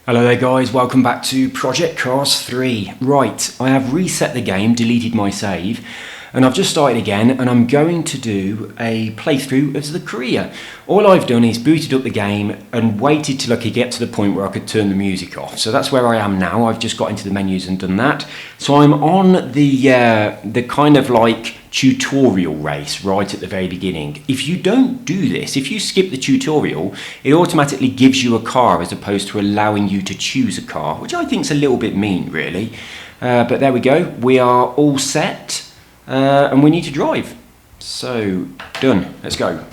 Hello there guys, welcome back to Project Cars 3. Right, I have reset the game, deleted my save, and I've just started again and I'm going to do a playthrough of the career. All I've done is booted up the game and waited till I could get to the point where I could turn the music off. So that's where I am now. I've just got into the menus and done that. So I'm on the kind of like tutorial race right at the very beginning. If you don't do this, if you skip the tutorial, it automatically gives you a car as opposed to allowing you to choose a car, which I think is a little bit mean really. But there we go, we are all set and we need to drive. So done, let's go.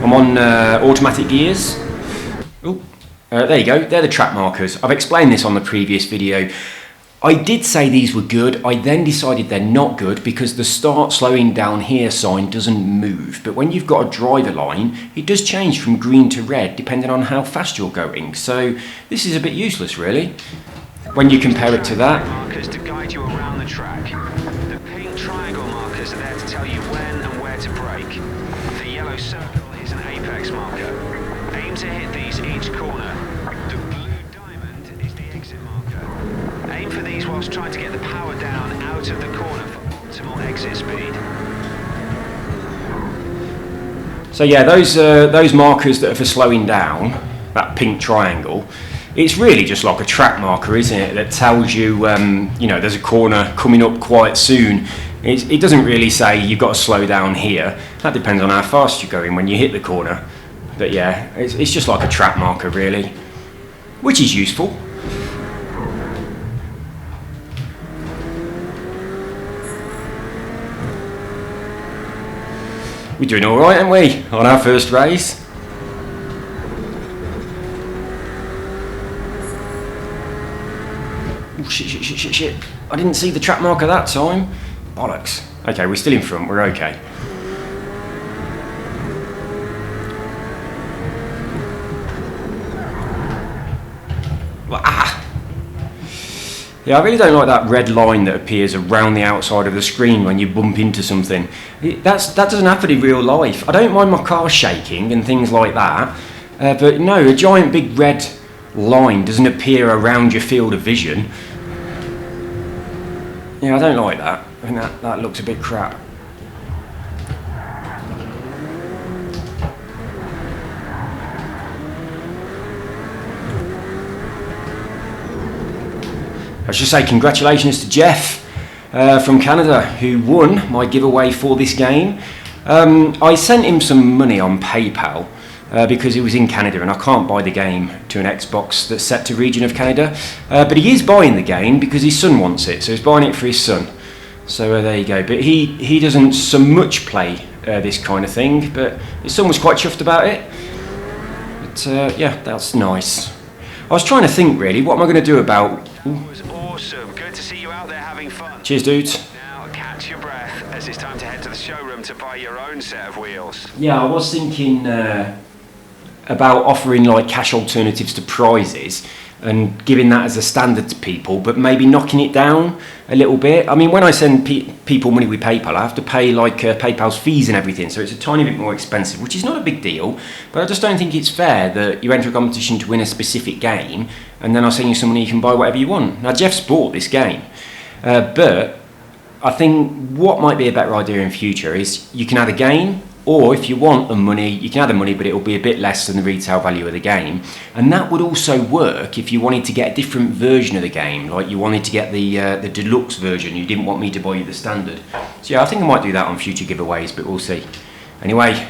I'm on automatic gears. Ooh. There you go, they're the track markers. I've explained this on the previous video. I did say these were good, I then decided they're not good because the start slowing down here sign doesn't move. But when you've got a driver line, it does change from green to red depending on how fast you're going. So this is a bit useless really, when you compare it to that. Markers to guide you around the track. The pink triangle markers are there to tell you when and where to brake. The yellow circle is an apex marker. Aim to hit these each corner. The blue diamond is the exit marker. Aim for these whilst trying to get the power down out of the corner for optimal exit speed. So yeah, those markers that are for slowing down, that pink triangle, it's really just like a track marker, isn't it? That tells you, you know, there's a corner coming up quite soon. It doesn't really say you've got to slow down here. That depends on how fast you're going when you hit the corner. But yeah, it's just like a track marker really, which is useful. We're doing all right, aren't we, on our first race? Oh, shit. I didn't see the track marker that time. Bollocks. Okay, we're still in front, we're okay. Yeah, I really don't like that red line that appears around the outside of the screen when you bump into something. That doesn't happen in real life. I don't mind my car shaking and things like that, but no, a giant big red line doesn't appear around your field of vision. Yeah, I don't like that. I think that looks a bit crap. I should say congratulations to Jeff from Canada who won my giveaway for this game. I sent him some money on PayPal because he was in Canada and I can't buy the game to an Xbox that's set to region of Canada. But he is buying the game because his son wants it, so he's buying it for his son. So there you go. But he doesn't so much play this kind of thing, but his son was quite chuffed about it. But yeah, that's nice. I was trying to think really, what am I going to do about... That was awesome. Good to see you out there having fun. Cheers, dudes. Now catch your breath as it's time to head to the showroom to buy your own set of wheels. Yeah, I was thinking about offering like cash alternatives to prizes and giving that as a standard to people, but maybe knocking it down a little bit. I mean, when I send people money with PayPal, I have to pay like PayPal's fees and everything, so it's a tiny bit more expensive, which is not a big deal, but I just don't think it's fair that you enter a competition to win a specific game, and then I send you some money, you can buy whatever you want. Now, Jeff's bought this game, but I think what might be a better idea in future is you can add a game, or if you want the money, you can add the money, but it will be a bit less than the retail value of the game. And that would also work if you wanted to get a different version of the game, like you wanted to get the deluxe version, you didn't want me to buy you the standard. So yeah, I think I might do that on future giveaways, but we'll see. Anyway,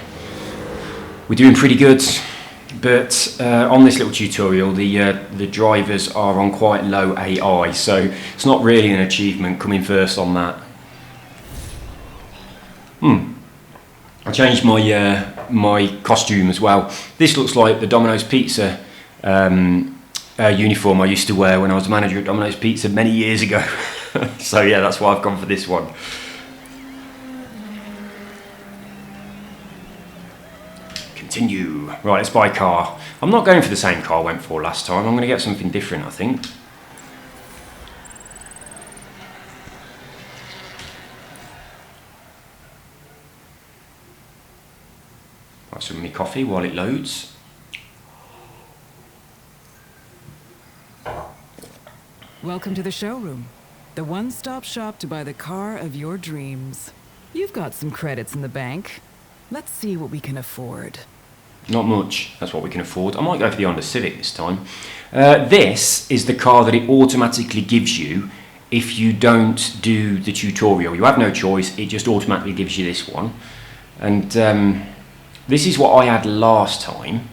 we're doing pretty good, but on this little tutorial, the drivers are on quite low AI, so it's not really an achievement coming first on that. I changed my my costume as well. This looks like the Domino's Pizza uniform I used to wear when I was manager at Domino's Pizza many years ago. So yeah, that's why I've gone for this one. Continue. Right, let's buy a car. I'm not going for the same car I went for last time. I'm going to get something different, I think. some of my coffee while it loads. Welcome to the showroom, the one-stop shop to buy the car of your dreams. You've got some credits in the bank. Let's see what we can afford. Not much, that's what we can afford. I might go for the Honda Civic this time. This is the car that it automatically gives you if you don't do the tutorial. You have no choice, it just automatically gives you this one. And this is what I had last time.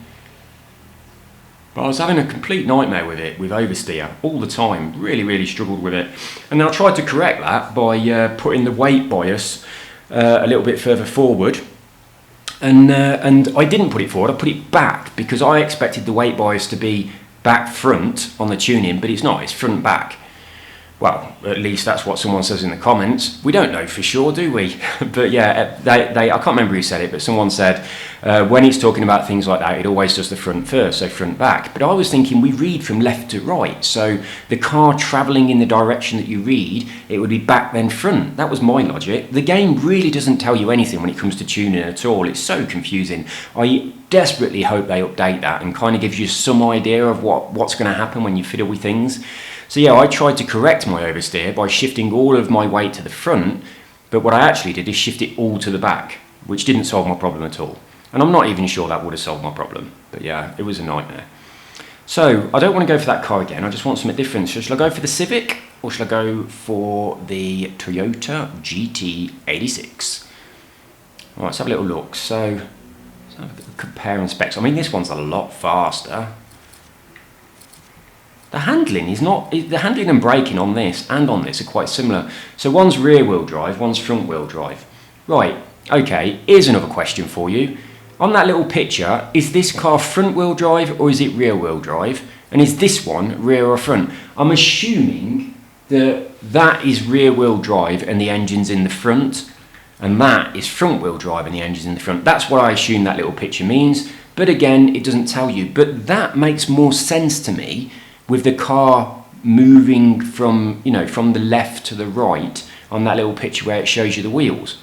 But I was having a complete nightmare with it, with oversteer, all the time. Really struggled with it. And then I tried to correct that by putting the weight bias a little bit further forward. And I didn't put it forward, I put it back, because I expected the weight bias to be back front on the tuning, but it's not, it's front back. Well, at least that's what someone says in the comments. We don't know for sure, do we? But yeah, I can't remember who said it, but someone said when it's talking about things like that, it always does the front first, so front back. But I was thinking we read from left to right, so the car travelling in the direction that you read, it would be back then front. That was my logic. The game really doesn't tell you anything when it comes to tuning at all. It's so confusing. I desperately hope they update that and kind of gives you some idea of what's going to happen when you fiddle with things. So yeah, I tried to correct my oversteer by shifting all of my weight to the front, but what I actually did is shift it all to the back, which didn't solve my problem at all. And I'm not even sure that would have solved my problem, but yeah, it was a nightmare. So I don't want to go for that car again, I just want something different. So should I go for the Civic, or should I go for the Toyota GT86? All right, let's have a little look. So let's have a compare specs. I mean, this one's a lot faster. The handling and braking on this and on this are quite similar. So one's rear wheel drive, one's front wheel drive. Right, okay, here's another question for you. On that little picture, is this car front wheel drive or is it rear wheel drive? And is this one rear or front? I'm assuming that is rear wheel drive and the engine's in the front, and that is front wheel drive and the engine's in the front. That's what I assume that little picture means. But again, it doesn't tell you. But that makes more sense to me, with the car moving from the left to the right on that little picture where it shows you the wheels.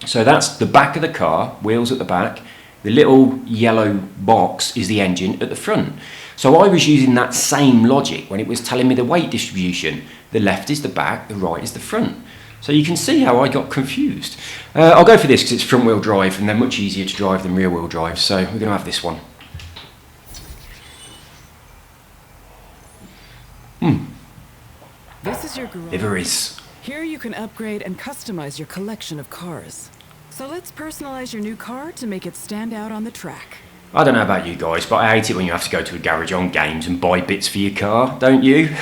So that's the back of the car, wheels at the back. The little yellow box is the engine at the front. So I was using that same logic when it was telling me the weight distribution. The left is the back, the right is the front. So you can see how I got confused. I'll go for this because it's front wheel drive and they're much easier to drive than rear wheel drive. So we're going to have this one. This is your garage. Liveries. Here you can upgrade and customize your collection of cars. So let's personalize your new car to make it stand out on the track. I don't know about you guys, but I hate it when you have to go to a garage on games and buy bits for your car, don't you?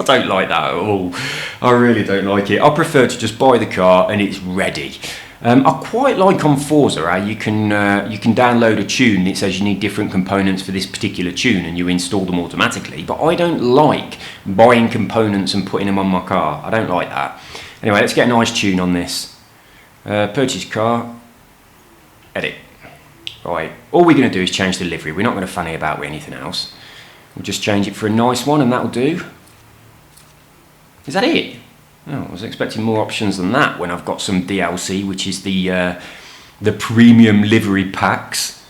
I don't like that at all. I really don't like it. I prefer to just buy the car and it's ready. I quite like on Forza how you can download a tune that says you need different components for this particular tune and you install them automatically, but I don't like buying components and putting them on my car. I don't like that. Anyway, let's get a nice tune on this. Purchase car, edit. Right, all we're going to do is change the livery. We're not going to fanny about with anything else. We'll just change it for a nice one and that'll do. Is that it? Oh, I was expecting more options than that when I've got some DLC, which is the premium livery packs.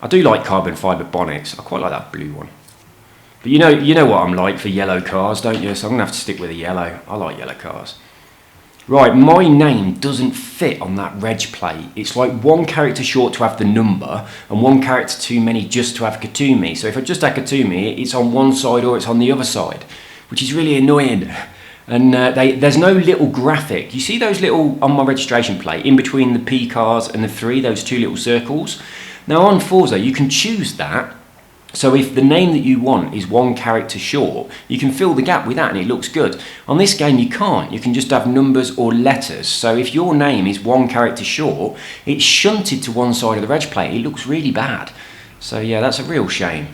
I do like carbon fibre bonnets. I quite like that blue one. But you know what I'm like for yellow cars, don't you? So I'm going to have to stick with the yellow. I like yellow cars. Right, my name doesn't fit on that reg plate. It's like one character short to have the number and one character too many just to have Katumi. So if I just have Katumi, it's on one side or it's on the other side, which is really annoying. And there's no little graphic. You see those little, on my registration plate, in between the P cars and the 3, those two little circles? Now on Forza, you can choose that. So if the name that you want is one character short, you can fill the gap with that and it looks good. On this game, you can't. You can just have numbers or letters. So if your name is one character short, it's shunted to one side of the reg plate. It looks really bad. So yeah, that's a real shame.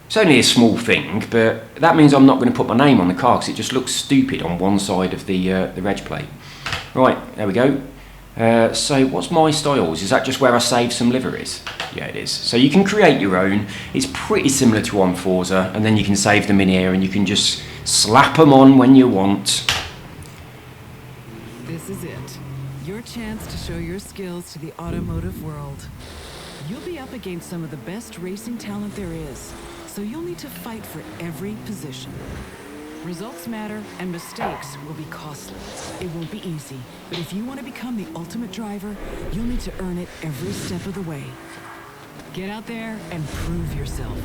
It's only a small thing, but that means I'm not going to put my name on the car because it just looks stupid on one side of the reg plate. Right, there we go. So what's my styles? Is that just where I save some liveries? Yeah, it is. So you can create your own. It's pretty similar to on Forza, and then you can save them in here and you can just slap them on when you want. This is it. Your your chance to show your skills to the automotive world. You'll be up against some of the best racing talent there is, so you'll need to fight for every position. Results matter, and mistakes will be costly. It won't be easy, but if you want to become the ultimate driver, you'll need to earn it every step of the way. Get out there and prove yourself.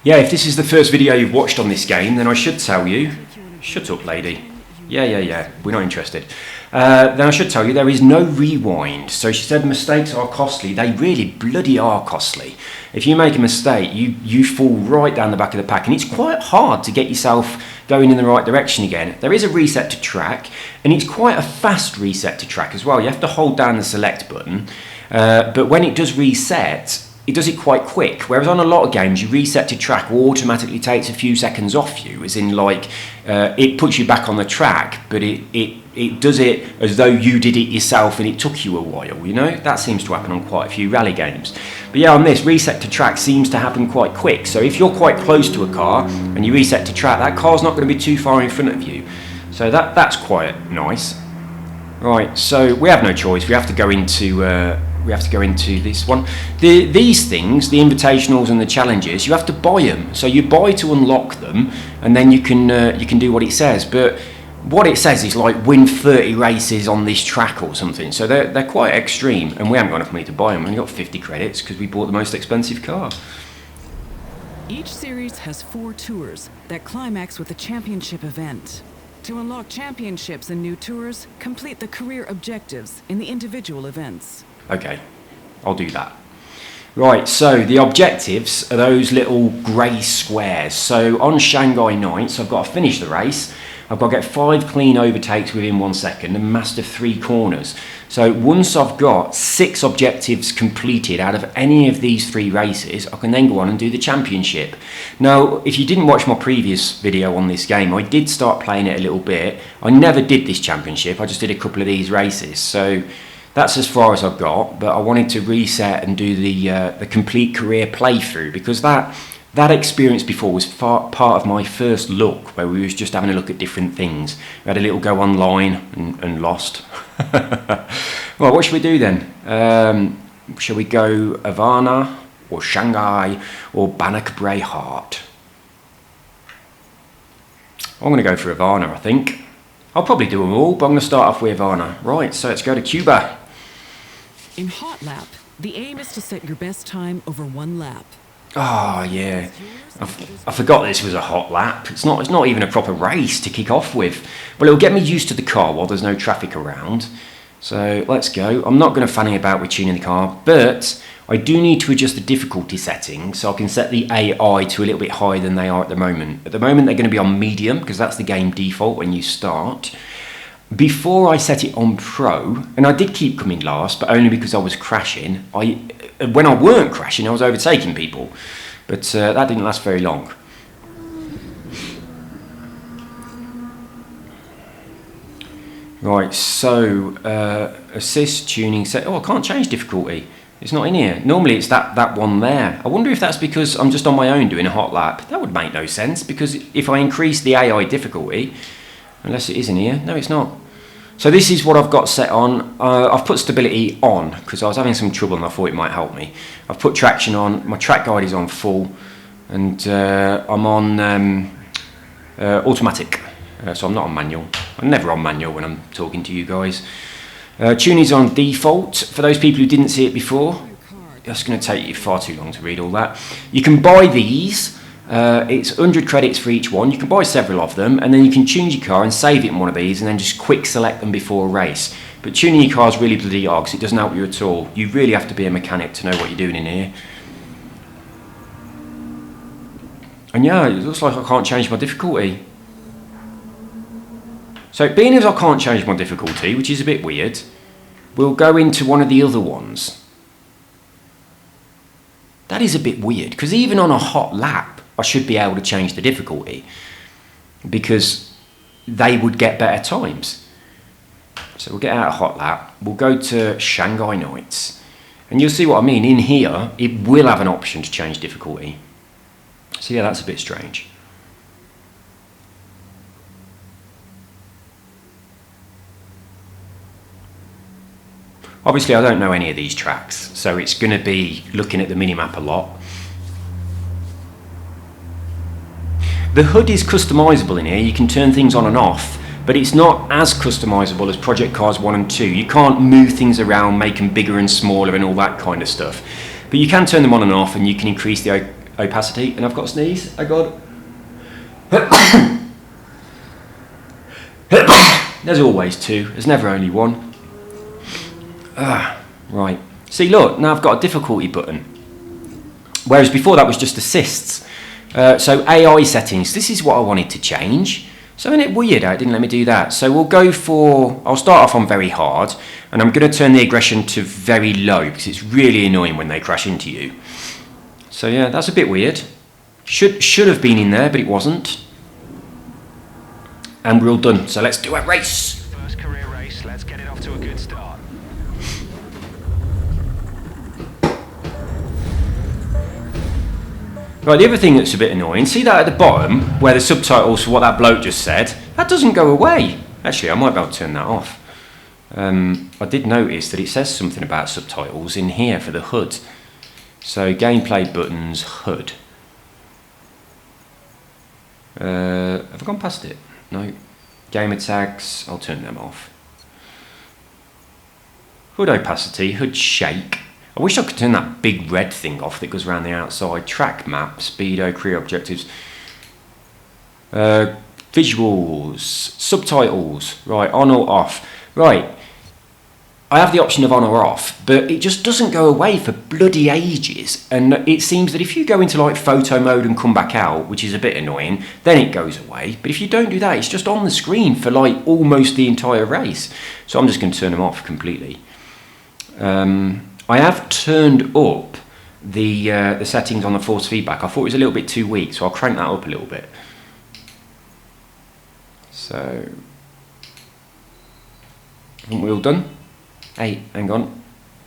Yeah, if this is the first video you've watched on this game, then I should tell you... Shut up, lady. Yeah, we're not interested. Then I should tell you there is no rewind. So she said mistakes are costly. They really bloody are costly. If you make a mistake, you fall right down the back of the pack, and it's quite hard to get yourself going in the right direction again. There is a reset to track, and it's quite a fast reset to track as well. You have to hold down the select button, but when it does reset, it does it quite quick, whereas on a lot of games you reset to track automatically takes a few seconds off you, as in like it puts you back on the track, but it does it as though you did it yourself and it took you a while, you know? That seems to happen on quite a few rally games. But yeah, on this, reset to track seems to happen quite quick, so if you're quite close to a car and you reset to track, that car's not going to be too far in front of you, so that's quite nice. Right, so we have no choice, we have to go into this one. These things, the invitationals and the challenges, you have to buy them. So you buy to unlock them, and then you can do what it says. But what it says is like win 30 races on this track or something. So they're quite extreme, and we haven't got enough money to buy them. We only got 50 credits because we bought the most expensive car. Each series has 4 tours that climax with a championship event. To unlock championships and new tours, complete the career objectives in the individual events. Okay, I'll do that. Right, so the objectives are those little grey squares. So on Shanghai Nights, I've got to finish the race. I've got to get 5 clean overtakes within 1 second and master 3 corners. So once I've got 6 objectives completed out of any of these 3 races, I can then go on and do the championship. Now, if you didn't watch my previous video on this game, I did start playing it a little bit. I never did this championship, I just did a couple of these races. So that's as far as I've got, but I wanted to reset and do the complete career playthrough, because that experience before was part of my first look, where we was just having a look at different things. We had a little go online and lost. Well, what should we do then? Shall we go Havana or Shanghai or Bannock Bray Heart? I'm going to go for Havana, I think. I'll probably do them all, but I'm going to start off with Havana. Right, so let's go to Cuba. In Hot Lap, the aim is to set your best time over 1 lap. Oh yeah, I forgot this was a hot lap. It's not even a proper race to kick off with. Well, it'll get me used to the car while there's no traffic around. So let's go. I'm not going to fanny about with tuning the car, but I do need to adjust the difficulty settings so I can set the AI to a little bit higher than they are at the moment. At the moment they're going to be on medium because that's the game default when you start. Before I set it on Pro, and I did keep coming last, but only because I was crashing. When I weren't crashing, I was overtaking people, but that didn't last very long. Right, so assist tuning set. Oh, I can't change difficulty. It's not in here. Normally it's that one there. I wonder if that's because I'm just on my own doing a hot lap. That would make no sense, because if I increase the AI difficulty, unless it is in here, no, it's not. So this is what I've got set on. I've put stability on because I was having some trouble and I thought it might help me. I've put traction on, my track guide is on full, and I'm on automatic, so I'm not on manual. I'm never on manual when I'm talking to you guys. Tuning's on default. For those people who didn't see it before, that's going to take you far too long to read all that. You can buy these. It's 100 credits for each one. You can buy several of them, and then you can tune your car and save it in one of these, and then just quick select them before a race. But tuning your car is really bloody hard because it doesn't help you at all. You really have to be a mechanic to know what you're doing in here. And yeah, it looks like I can't change my difficulty. So being as I can't change my difficulty, which is a bit weird, we'll go into one of the other ones. That is a bit weird, because even on a hot lap, I should be able to change the difficulty, because they would get better times. So we'll get out of hot lap, we'll go to Shanghai Nights, and you'll see what I mean. In here, it will have an option to change difficulty. So yeah, that's a bit strange. Obviously, I don't know any of these tracks, so it's going to be looking at the minimap a lot. The HUD is customizable in here. You can turn things on and off, but it's not as customizable as Project Cars 1 and 2. You can't move things around, make them bigger and smaller and all that kind of stuff. But you can turn them on and off, and you can increase the opacity. And I've got a sneeze. I got There's always two. There's never only one. Right. See, look, now I've got a difficulty button. Whereas before that was just assists. So AI settings, this is what I wanted to change. So isn't it weird how it didn't let me do that? So we'll go for, I'll start off on very hard, and I'm going to turn the aggression to very low, because it's really annoying when they crash into you. So yeah, that's a bit weird. Should have been in there, but it wasn't. And we're all done, so let's do a race. First career race, let's get it off to a good start. Right, the other thing that's a bit annoying, see that at the bottom, where the subtitles for what that bloke just said, that doesn't go away. Actually, I might be able to turn that off. I did notice that it says something about subtitles in here for the HUD. So, gameplay buttons, HUD. Have I gone past it? No. Gamer tags, I'll turn them off. HUD opacity, HUD shake. I wish I could turn that big red thing off that goes around the outside. Track map, speedo, career objectives. Visuals, subtitles, right, on or off. Right, I have the option of on or off, but it just doesn't go away for bloody ages. And it seems that if you go into like photo mode and come back out, which is a bit annoying, then it goes away. But if you don't do that, it's just on the screen for like almost the entire race. So I'm just going to turn them off completely. I have turned up the settings on the force feedback. I thought it was a little bit too weak, so I'll crank that up a little bit. So, haven't we all done? Hey, hang on.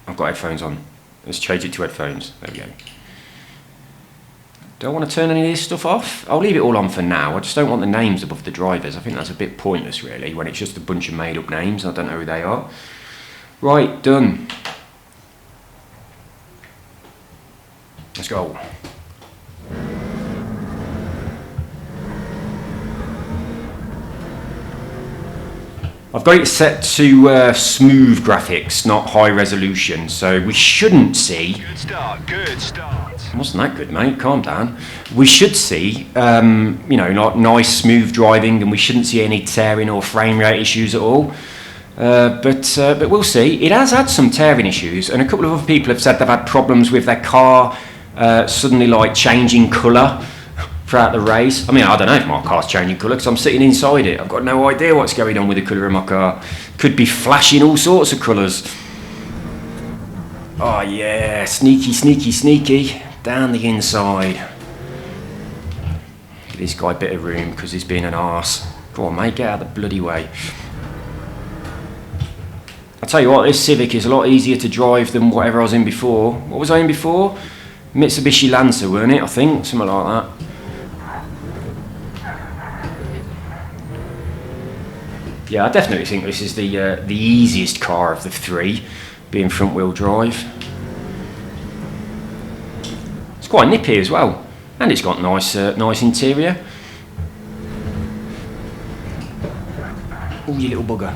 I've got headphones on. Let's change it to headphones. There we go. Do I want to turn any of this stuff off? I'll leave it all on for now. I just don't want the names above the drivers. I think that's a bit pointless, really, when it's just a bunch of made-up names. I don't know who they are. Right, done. Let's go. I've got it set to smooth graphics, not high resolution, so we shouldn't see... Good start, good start. Wasn't that good, mate? Calm down. We should see, you know, like nice smooth driving, and we shouldn't see any tearing or frame rate issues at all. But we'll see. It has had some tearing issues, and a couple of other people have said they've had problems with their car suddenly like changing colour throughout the race. I mean, I don't know if my car's changing colour because I'm sitting inside it. I've got no idea what's going on with the colour of my car. Could be flashing all sorts of colours. Oh yeah, sneaky, sneaky, sneaky. Down the inside. Give this guy a bit of room because he's being an arse. Go on, mate, get out of the bloody way. I'll tell you what, this Civic is a lot easier to drive than whatever I was in before. What was I in before? Mitsubishi Lancer, weren't it? I think, something like that. Yeah, I definitely think this is the easiest car of the three, being front-wheel drive. It's quite nippy as well, and it's got nice interior. Oh, you little bugger.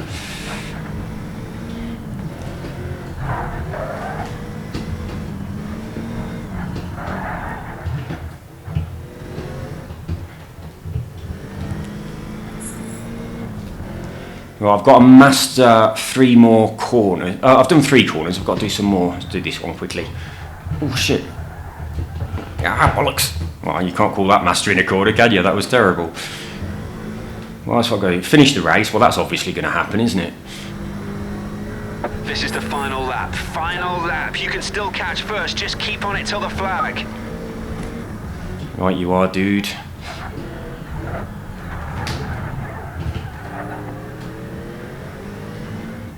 Right, I've got to master 3 more corners. I've done 3 corners, I've got to do some more. Let's do this one quickly. Oh shit. Ah, bollocks. Well, you can't call that mastering a corner, can you? That was terrible. Well, that's what I go. Finish the race. Well, that's obviously going to happen, isn't it? This is the final lap. Final lap. You can still catch first. Just keep on it till the flag. Right, you are, dude.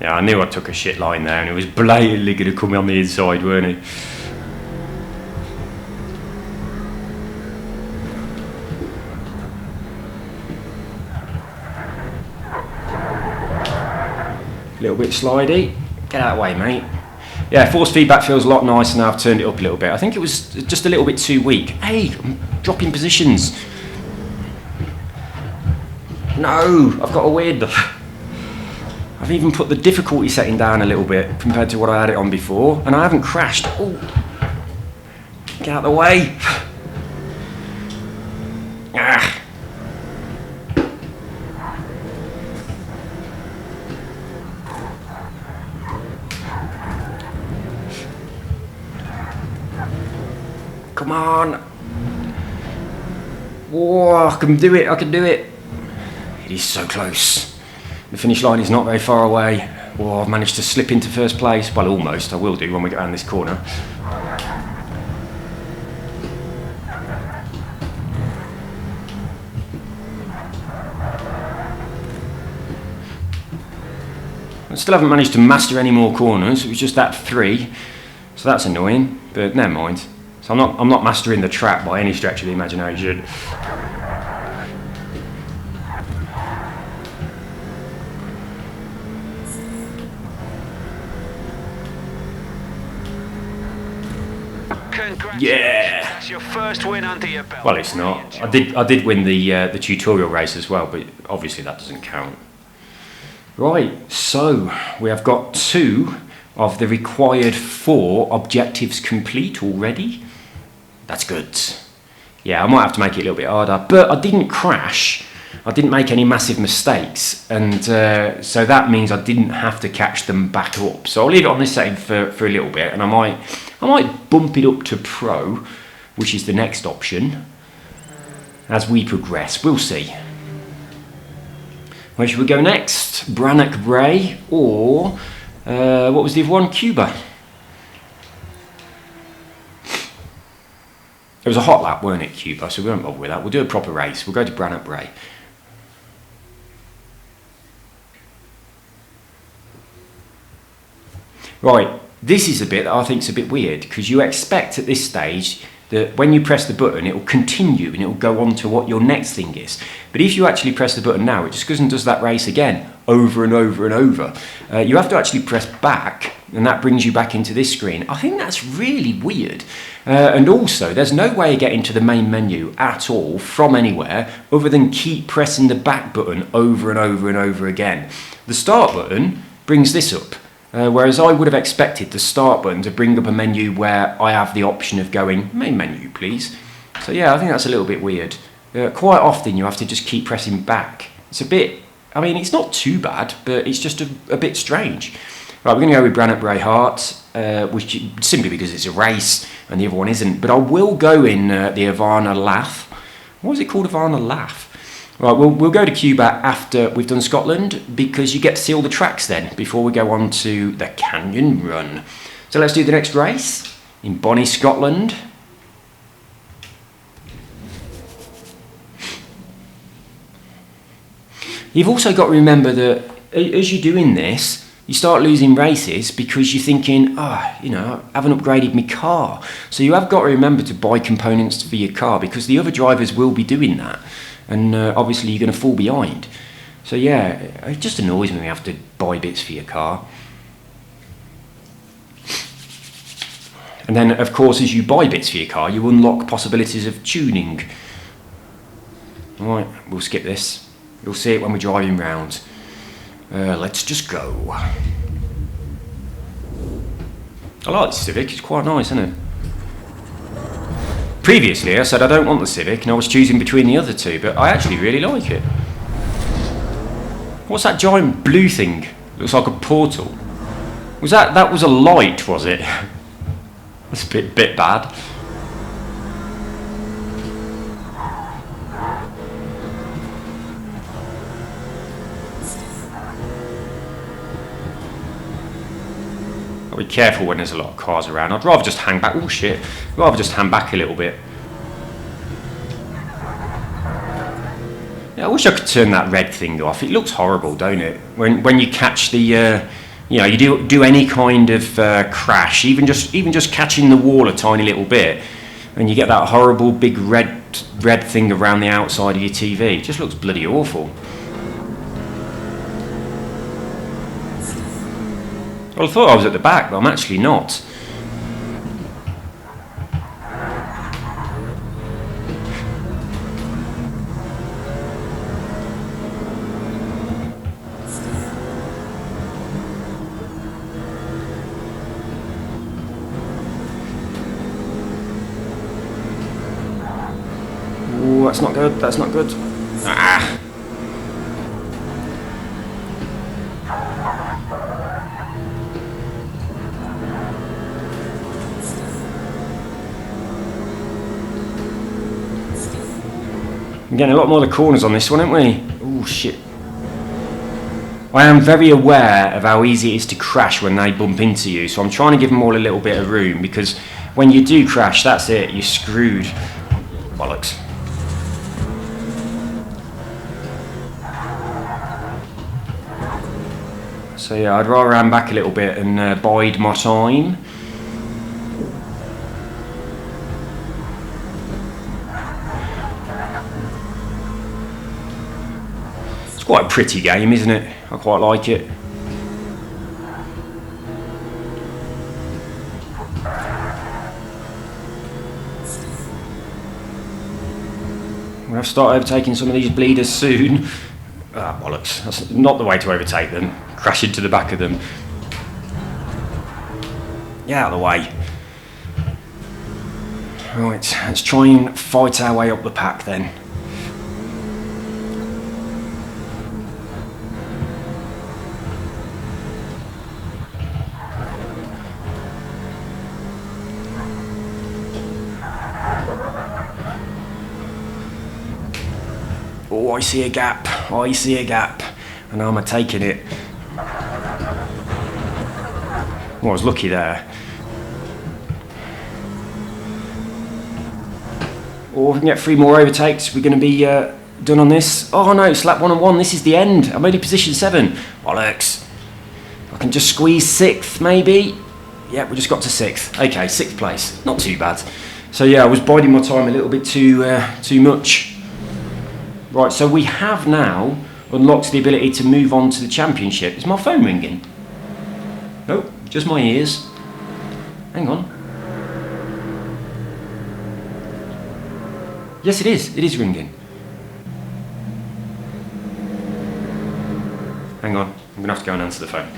Yeah, I knew I took a shit line there, and it was blatantly going to come on the inside, weren't it? A little bit slidey. Get out of the way, mate. Yeah, force feedback feels a lot nicer now I've turned it up a little bit. I think it was just a little bit too weak. Hey, I'm dropping positions. No, I've got a weird... I've even put the difficulty setting down a little bit compared to what I had it on before, and I haven't crashed. Oh, get out of the way. Ah. Come on. Whoa, I can do it, I can do it. It is so close. The finish line is not very far away. Oh, I've managed to slip into first place. Well, almost. I will do when we get around this corner. I still haven't managed to master any more corners. It was just that 3. So that's annoying, but never mind. So I'm not mastering the track by any stretch of the imagination. Yeah. That's your first win under your belt. Well, it's not. I did win the tutorial race as well, but obviously that doesn't count. Right. So we have got 2 of the required 4 objectives complete already. That's good. Yeah, I might have to make it a little bit harder, but I didn't crash. I didn't make any massive mistakes, and so that means I didn't have to catch them back up. So I'll leave it on this setting for a little bit, and I might bump it up to Pro, which is the next option, as we progress. We'll see. Where should we go next? Brannock Bray, or what was the other one? Cuba. It was a hot lap, weren't it, Cuba? So we won't bother with that. We'll do a proper race. We'll go to Brannock Bray. Right, this is a bit that I think is a bit weird, because you expect at this stage that when you press the button, it will continue and it will go on to what your next thing is. But if you actually press the button now, it just goes and does that race again, over and over and over. You have to actually press back, and that brings you back into this screen. I think that's really weird. And also, there's no way of getting to the main menu at all from anywhere other than keep pressing the back button over and over and over again. The start button brings this up. Whereas I would have expected the start button to bring up a menu where I have the option of going, main menu please. So yeah, I think that's a little bit weird. Quite often you have to just keep pressing back. It's a bit, I mean, it's not too bad, but it's just a bit strange. Right, we're going to go with Brannock Bray Heart, which simply because it's a race and the other one isn't. But I will go in the Havana Laugh. What is it called, Havana Laugh? Right, we'll go to Cuba after we've done Scotland, because you get to see all the tracks then before we go on to the Canyon Run. So let's do the next race in Bonnie, Scotland. You've also got to remember that as you're doing this, you start losing races because you're thinking, you know, I haven't upgraded my car. So you have got to remember to buy components for your car, because the other drivers will be doing that. And obviously you're going to fall behind. So yeah, it just annoys me when you have to buy bits for your car. And then of course as you buy bits for your car, you unlock possibilities of tuning. Alright, we'll skip this. You'll see it when we're driving round. Let's just go. I like the Civic, it's quite nice, isn't it? Previously I said I don't want the Civic and I was choosing between the other two, but I actually really like it. What's that giant blue thing? Looks like a portal. That was a light, was it? That's a bit bad. I'll be careful when there's a lot of cars around. I'd rather just hang back. Oh shit. I'd rather just hang back a little bit. Yeah, I wish I could turn that red thing off. It looks horrible, don't it? When you catch the, you know, you do any kind of crash, even just catching the wall a tiny little bit, and you get that horrible big red thing around the outside of your TV. It just looks bloody awful. Well, I thought I was at the back, but I'm actually not. Ooh, that's not good, that's not good. Ah! We're getting a lot more of the corners on this one, aren't we? Oh shit. I am very aware of how easy it is to crash when they bump into you, so I'm trying to give them all a little bit of room, because when you do crash, that's it, you're screwed. Bollocks. So yeah, I'd rather ram back a little bit and bide my time. It's quite a pretty game, isn't it? I quite like it. I'm going to start overtaking some of these bleeders soon. Ah, bollocks. That's not the way to overtake them. Crash into the back of them. Get out of the way. Right, let's try and fight our way up the pack then. Oh, I see a gap. I see a gap. And I'm taking it. Oh, I was lucky there. Oh, if we can get 3 more overtakes, we're going to be done on this. Oh no, it's lap 1 and 1. This is the end. I'm only position 7. Bollocks. I can just squeeze 6th, maybe. Yeah, we just got to 6th. Okay, 6th place. Not too bad. So yeah, I was biding my time a little bit too much. Right, so we have now unlocked the ability to move on to the championship. Is my phone ringing? Nope, just my ears. Hang on. Yes, it is. It is ringing. Hang on, I'm going to have to go and answer the phone.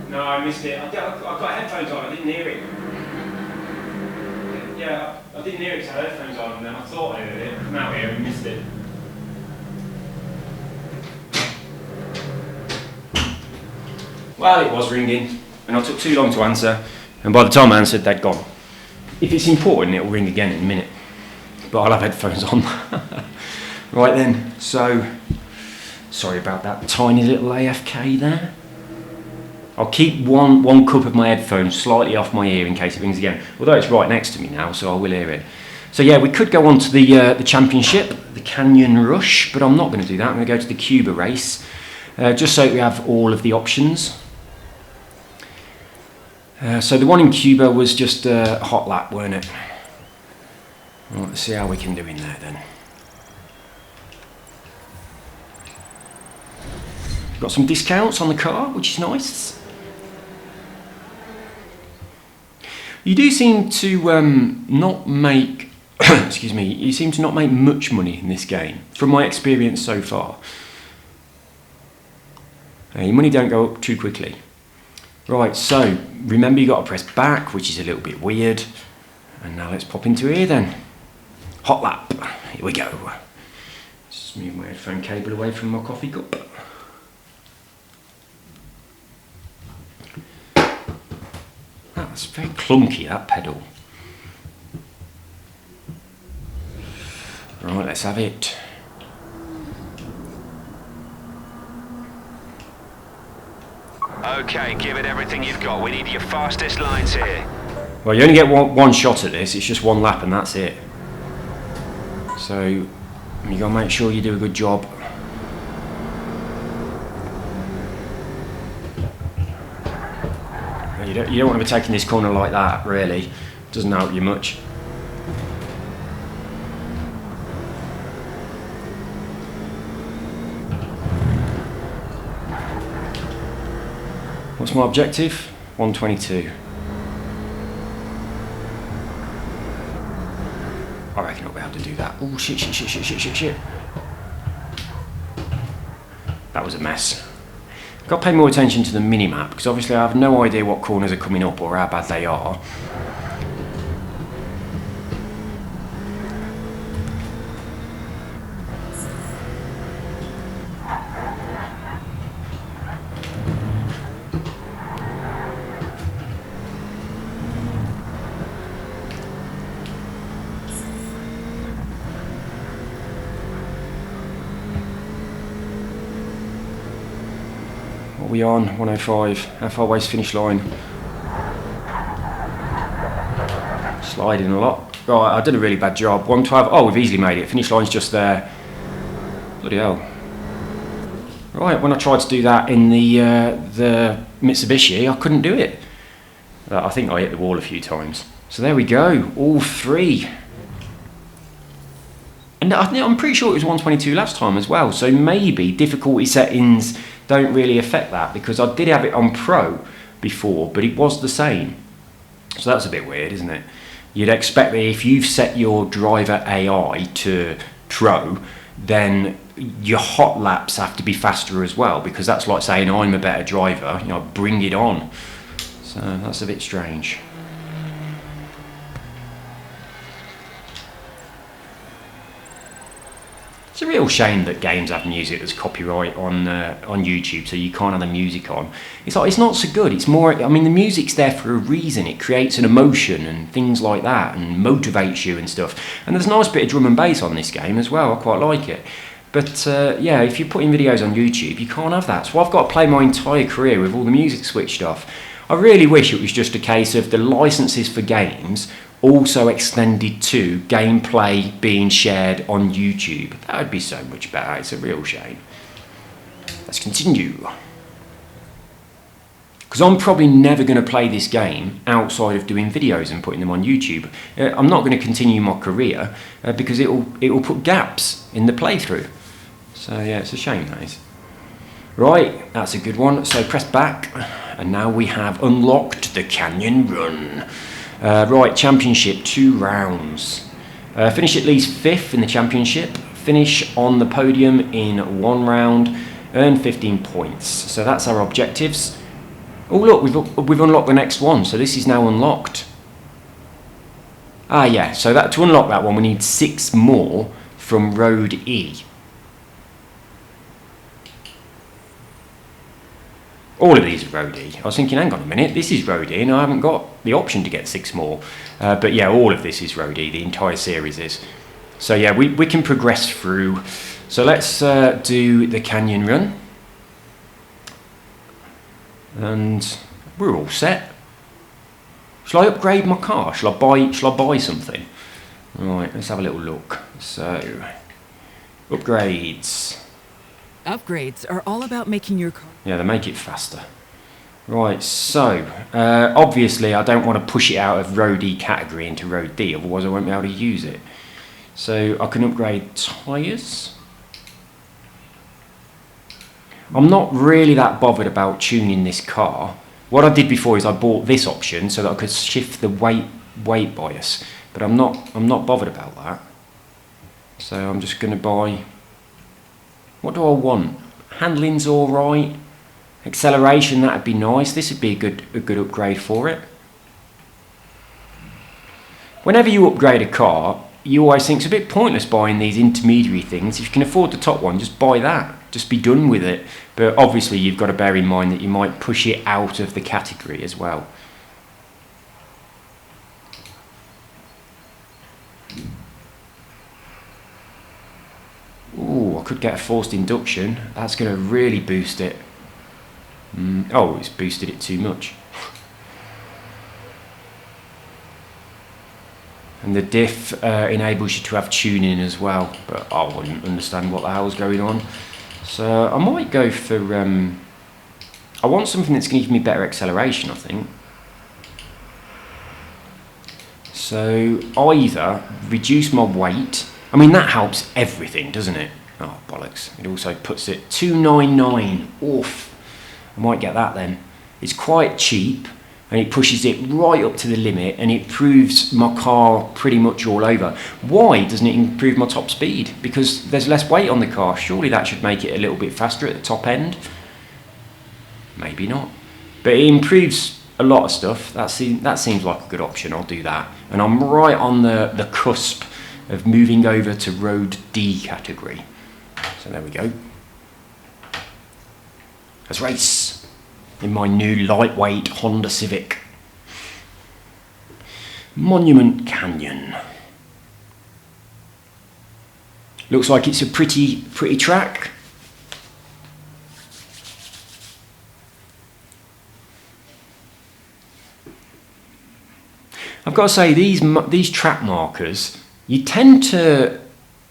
No, I missed it. I've got headphones on, I didn't hear it. Yeah, I didn't hear it because I had headphones on, and then I thought I heard it. I come out here and missed it. Well, it was ringing, and I took too long to answer, and by the time I answered, they'd gone. If it's important, it'll ring again in a minute, but I'll have headphones on. Right then, so, sorry about that tiny little AFK there. I'll keep one cup of my headphones slightly off my ear in case it rings again, although it's right next to me now, so I will hear it. So yeah, we could go on to the championship, the Canyon Rush, but I'm not going to do that. I'm going to go to the Cuba race, just so we have all of the options. So the one in Cuba was just a hot lap, weren't it? Well, let's see how we can do in there then. Got some discounts on the car, which is nice. You do seem to not make, excuse me, you seem to not make much money in this game, from my experience so far. Your money don't go up too quickly. Right, so remember you got to press back, which is a little bit weird. And now let's pop into here then. Hot lap, here we go. Just move my headphone cable away from my coffee cup. That's very clunky, that pedal. Right, let's have it. Okay, give it everything you've got. We need your fastest lines here. Well, you only get one shot at this. It's just one lap and that's it. So, you got to make sure you do a good job. you don't want to be taking this corner like that, really. Doesn't help you much. What's my objective? 122. I reckon I'll be able to do that. Oh, shit. That was a mess. Got to pay more attention to the mini-map, because obviously I have no idea what corners are coming up or how bad they are. What are we on? 105. How far away is finish line? Sliding a lot. Right, I did a really bad job. 112. Oh, we've easily made it. Finish line's just there. Bloody hell. Right, when I tried to do that in the Mitsubishi, I couldn't do it. I think I hit the wall a few times. So there we go, all three. And I'm pretty sure it was 122 last time as well, so maybe difficulty settings don't really affect that, because I did have it on Pro before, but it was the same. So that's a bit weird, isn't it? You'd expect that if you've set your driver AI to Pro, then your hot laps have to be faster as well, because that's like saying I'm a better driver, you know, bring it on. So that's a bit strange. It's a real shame that games have music that's copyright on YouTube, so you can't have the music on. It's like, it's not so good. It's more, I mean, the music's there for a reason. It creates an emotion and things like that, and motivates you and stuff. And there's a nice bit of drum and bass on this game as well. I quite like it. But yeah, if you're putting videos on YouTube, you can't have that. So I've got to play my entire career with all the music switched off. I really wish it was just a case of the licenses for games also extended to gameplay being shared on YouTube. That would be so much better. It's a real shame. Let's continue. Because I'm probably never going to play this game outside of doing videos and putting them on YouTube. I'm not going to continue my career because it will put gaps in the playthrough. So yeah, it's a shame, that is. Right, that's a good one. So press back, and now we have unlocked the Canyon Run. Right, championship, 2 rounds. Finish at least 5th in the championship. Finish on the podium in 1 round. Earn 15 points. So that's our objectives. Oh look, we've unlocked the next one. So this is now unlocked. Ah yeah, so that to unlock that one we need 6 more from Road E. All of these are Road E. I was thinking, hang on a minute, this is Road E and I haven't got the option to get 6 more. But yeah, all of this is Road E, the entire series is. So yeah, we can progress through. So let's do the Canyon Run. And we're all set. Shall I upgrade my car? Shall I buy something? Right, let's have a little look. So, upgrades. Upgrades are all about making your car. Yeah, they make it faster. Right, so, obviously I don't want to push it out of Road E category into Road D, otherwise I won't be able to use it. So I can upgrade tyres. I'm not really that bothered about tuning this car. What I did before is I bought this option so that I could shift the weight bias, but I'm not bothered about that. So I'm just going to buy. What do I want? Handling's all right. Acceleration, that'd be nice. This would be a good upgrade for it. Whenever you upgrade a car, you always think it's a bit pointless buying these intermediary things. If you can afford the top one, just buy that. Just be done with it. But obviously you've got to bear in mind that you might push it out of the category as well. Ooh, I could get a forced induction. That's going to really boost it. Oh, it's boosted it too much. And the diff enables you to have tuning as well, but I wouldn't understand what the hell's going on. So I might go for, I want something that's going to give me better acceleration, I think. So either reduce my weight. I mean, that helps everything, doesn't it? Oh, bollocks. It also puts it 299. Oof. I might get that then. It's quite cheap and it pushes it right up to the limit and it improves my car pretty much all over. Why doesn't it improve my top speed? Because there's less weight on the car. Surely that should make it a little bit faster at the top end. Maybe not. But it improves a lot of stuff. That seems like a good option. I'll do that. And I'm right on the cusp of moving over to Road D category. So there we go. Let's race in my new lightweight Honda Civic. Monument Canyon. Looks like it's a pretty track. I've got to say, these track markers, you tend to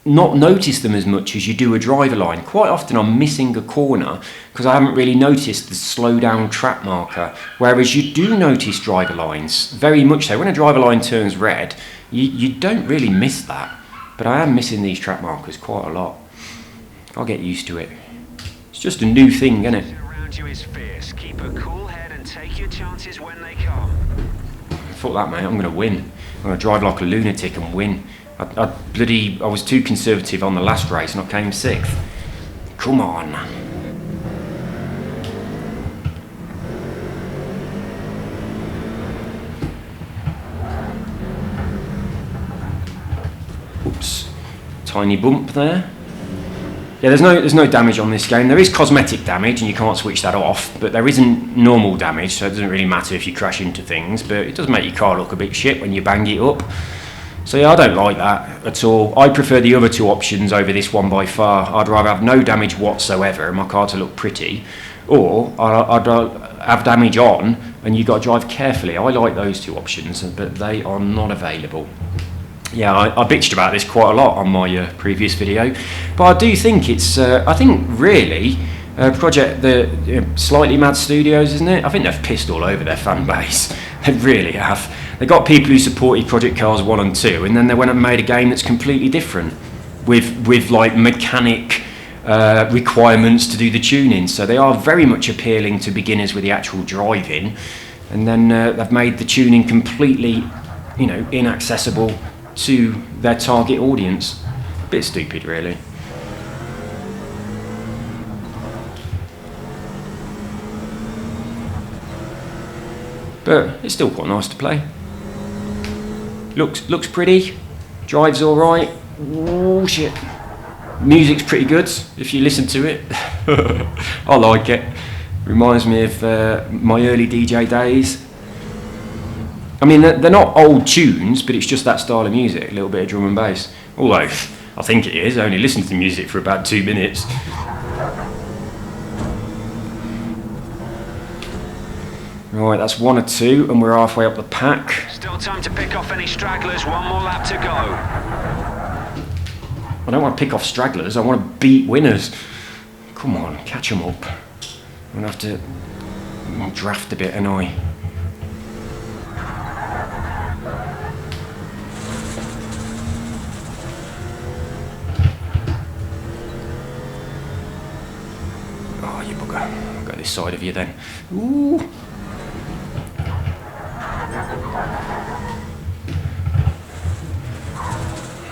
not notice them as much as you do a driver line. Quite often I'm missing a corner because I haven't really noticed the slow down track marker, whereas you do notice driver lines, very much so. When a driver line turns red, you don't really miss that, but I am missing these track markers quite a lot. I'll get used to it. It's just a new thing, isn't it? Around you is fierce. Keep a cool head and take your chances when they come. Fuck that, mate. I'm going to win. I'm going to drive like a lunatic and win. I was too conservative on the last race and I came 6th. Come on. Oops. Tiny bump there. Yeah, there's no damage on this game. There is cosmetic damage and you can't switch that off, but there isn't normal damage, so it doesn't really matter if you crash into things, but it does make your car look a bit shit when you bang it up. So yeah, I don't like that at all. I prefer the other two options over this one by far. I'd rather have no damage whatsoever and my car to look pretty, or I'd have damage on and you've got to drive carefully. I like those two options, but they are not available. Yeah, I bitched about this quite a lot on my previous video, but I do think it's, I think really, Project, Slightly Mad Studios, isn't it? I think they've pissed all over their fan base. They really have. They got people who supported Project Cars 1 and 2, and then they went and made a game that's completely different, with like mechanic requirements to do the tuning. So they are very much appealing to beginners with the actual driving, and then they've made the tuning completely, inaccessible to their target audience. Bit stupid, really. But it's still quite nice to play. Looks pretty. Drives all right. Oh shit. Music's pretty good if you listen to it. I like it. Reminds me of my early DJ days. I mean, they're not old tunes, but it's just that style of music, a little bit of drum and bass. Although, I think it is. I only listened to the music for about 2 minutes. Right, that's 1 or 2, and we're halfway up the pack. Still time to pick off any stragglers. One more lap to go. I don't want to pick off stragglers, I want to beat winners. Come on, catch them up. I'm going to have to draft a bit, and I. Oh, you bugger. I'll go this side of you then. Ooh.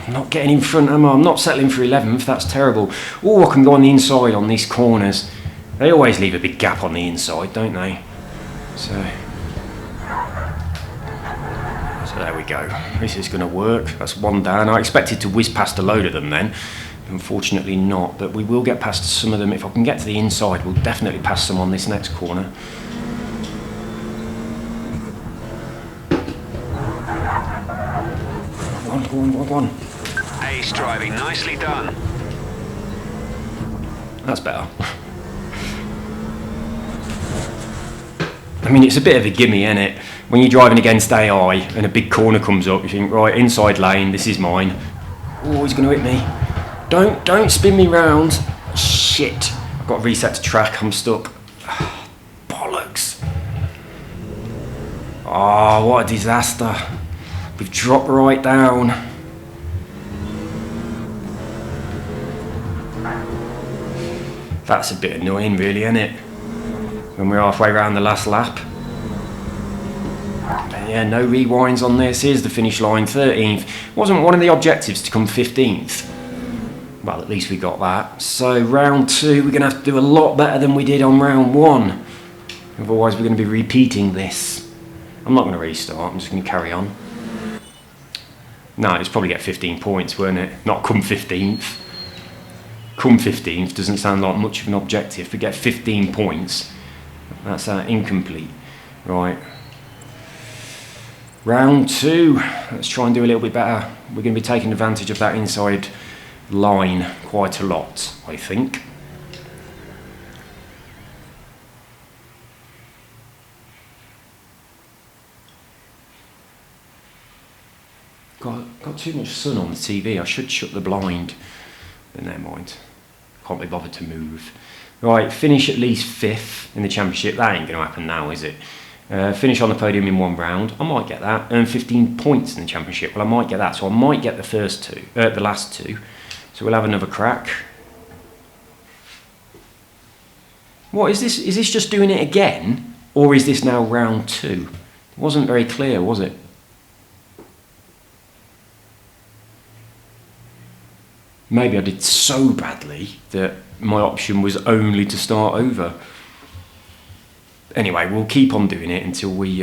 I'm not getting in front, am I? I'm not settling for 11th, that's terrible. Oh, I can go on the inside on these corners. They always leave a big gap on the inside, don't they? So there we go. This is going to work. That's 1 down. I expected to whiz past a load of them then. Unfortunately not, but we will get past some of them. If I can get to the inside, we'll definitely pass some on this next corner. Go on. Ace driving, nicely done. That's better. I mean, it's a bit of a gimme, isn't it? When you're driving against AI and a big corner comes up, you think, right, inside lane, this is mine. Oh, he's going to hit me. Don't spin me round. Shit. I've got to reset to track, I'm stuck. Bollocks. Oh, what a disaster. We've dropped right down. That's a bit annoying really, isn't it? When we're halfway around the last lap. But yeah, no rewinds on this. Here's the finish line, 13th. Wasn't one of the objectives to come 15th? Well, at least we got that. So round 2, we're going to have to do a lot better than we did on round 1. Otherwise we're going to be repeating this. I'm not going to restart, I'm just going to carry on. No, it's probably get 15 points, weren't it? Not come 15th. Come 15th doesn't sound like much of an objective, but get 15 points. That's incomplete. Right. Round 2. Let's try and do a little bit better. We're going to be taking advantage of that inside line quite a lot, I think. Got too much sun on the TV. I should shut the blind. But never mind. Can't be bothered to move. Right, finish at least 5th in the championship. That ain't going to happen now, is it? Finish on the podium in 1 round. I might get that. Earn 15 points in the championship. Well, I might get that. So I might get the last 2. So we'll have another crack. What is this? Is this just doing it again? Or is this now round 2? It wasn't very clear, was it? Maybe I did so badly that my option was only to start over. Anyway, we'll keep on doing it until we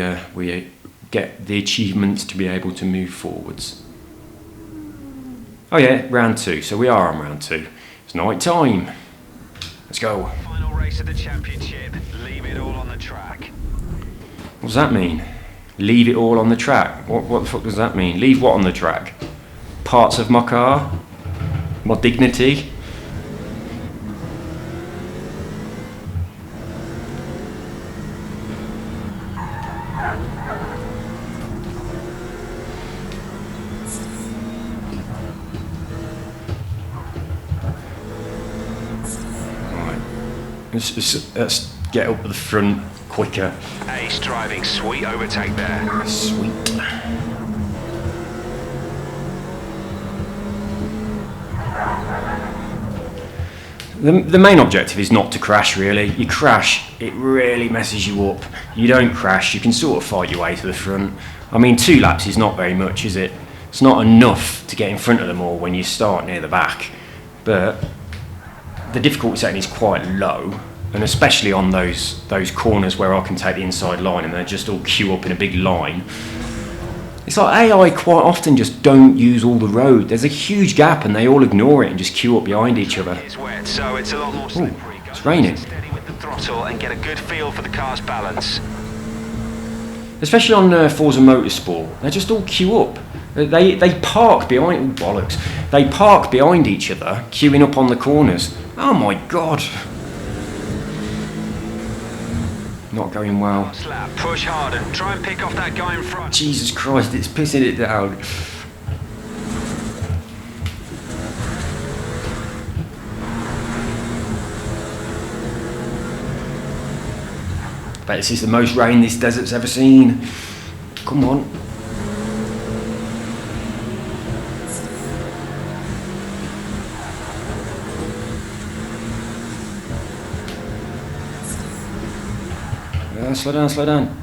get the achievements to be able to move forwards. Oh yeah, round 2. So we are on round 2. It's night time. Let's go. Final race of the championship. Leave it all on the track. What does that mean? Leave it all on the track? What the fuck does that mean? Leave what on the track? Parts of my car? My dignity? Right. Let's get up to the front quicker. Ace driving, sweet overtake there. Sweet. The main objective is not to crash, really. You crash, it really messes you up. You don't crash, you can sort of fight your way to the front. I mean, 2 laps is not very much, is it? It's not enough to get in front of them all when you start near the back. But the difficulty setting is quite low, and especially on those corners where I can take the inside line and they just all queue up in a big line. It's like AI quite often just don't use all the road. There's a huge gap and they all ignore it and just queue up behind each other. It's wet, so it's a lot more slippery. It's raining. Steady with the throttle and get a good feel for the car's balance. Especially on Forza Motorsport, they just all queue up. They park behind, bollocks. They park behind each other, queuing up on the corners. Oh my god. Not going well. Slap, push hard and try and pick off that guy in front. Jesus Christ, it's pissing it down. Bet this is the most rain this desert's ever seen. Come on. Slow down, slow down.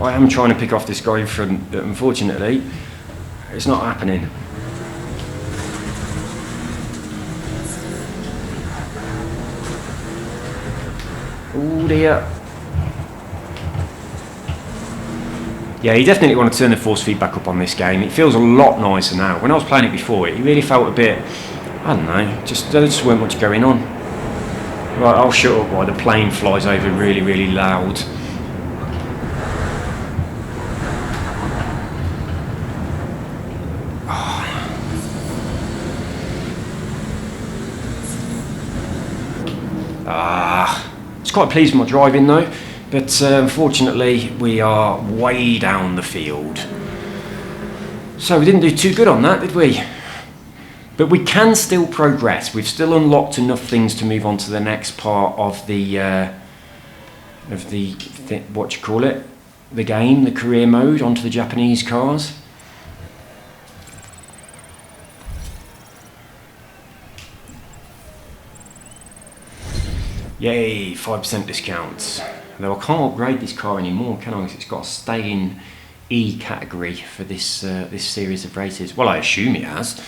I am trying to pick off this guy in front, but unfortunately, it's not happening. Oh dear. Yeah, you definitely want to turn the force feedback up on this game. It feels a lot nicer now. When I was playing it before, it really felt a bit, I don't know, there just weren't much going on. Right, I'll shut up while the plane flies over really, really loud. It's quite pleased with my driving though, but unfortunately we are way down the field. So we didn't do too good on that, did we? But we can still progress. We've still unlocked enough things to move on to the next part of the of what you call it, the game, the career mode, onto the Japanese cars. Yay, 5% discounts. Though I can't upgrade this car anymore, can I? Because it's got to stay in E category for this this series of races. Well, I assume it has.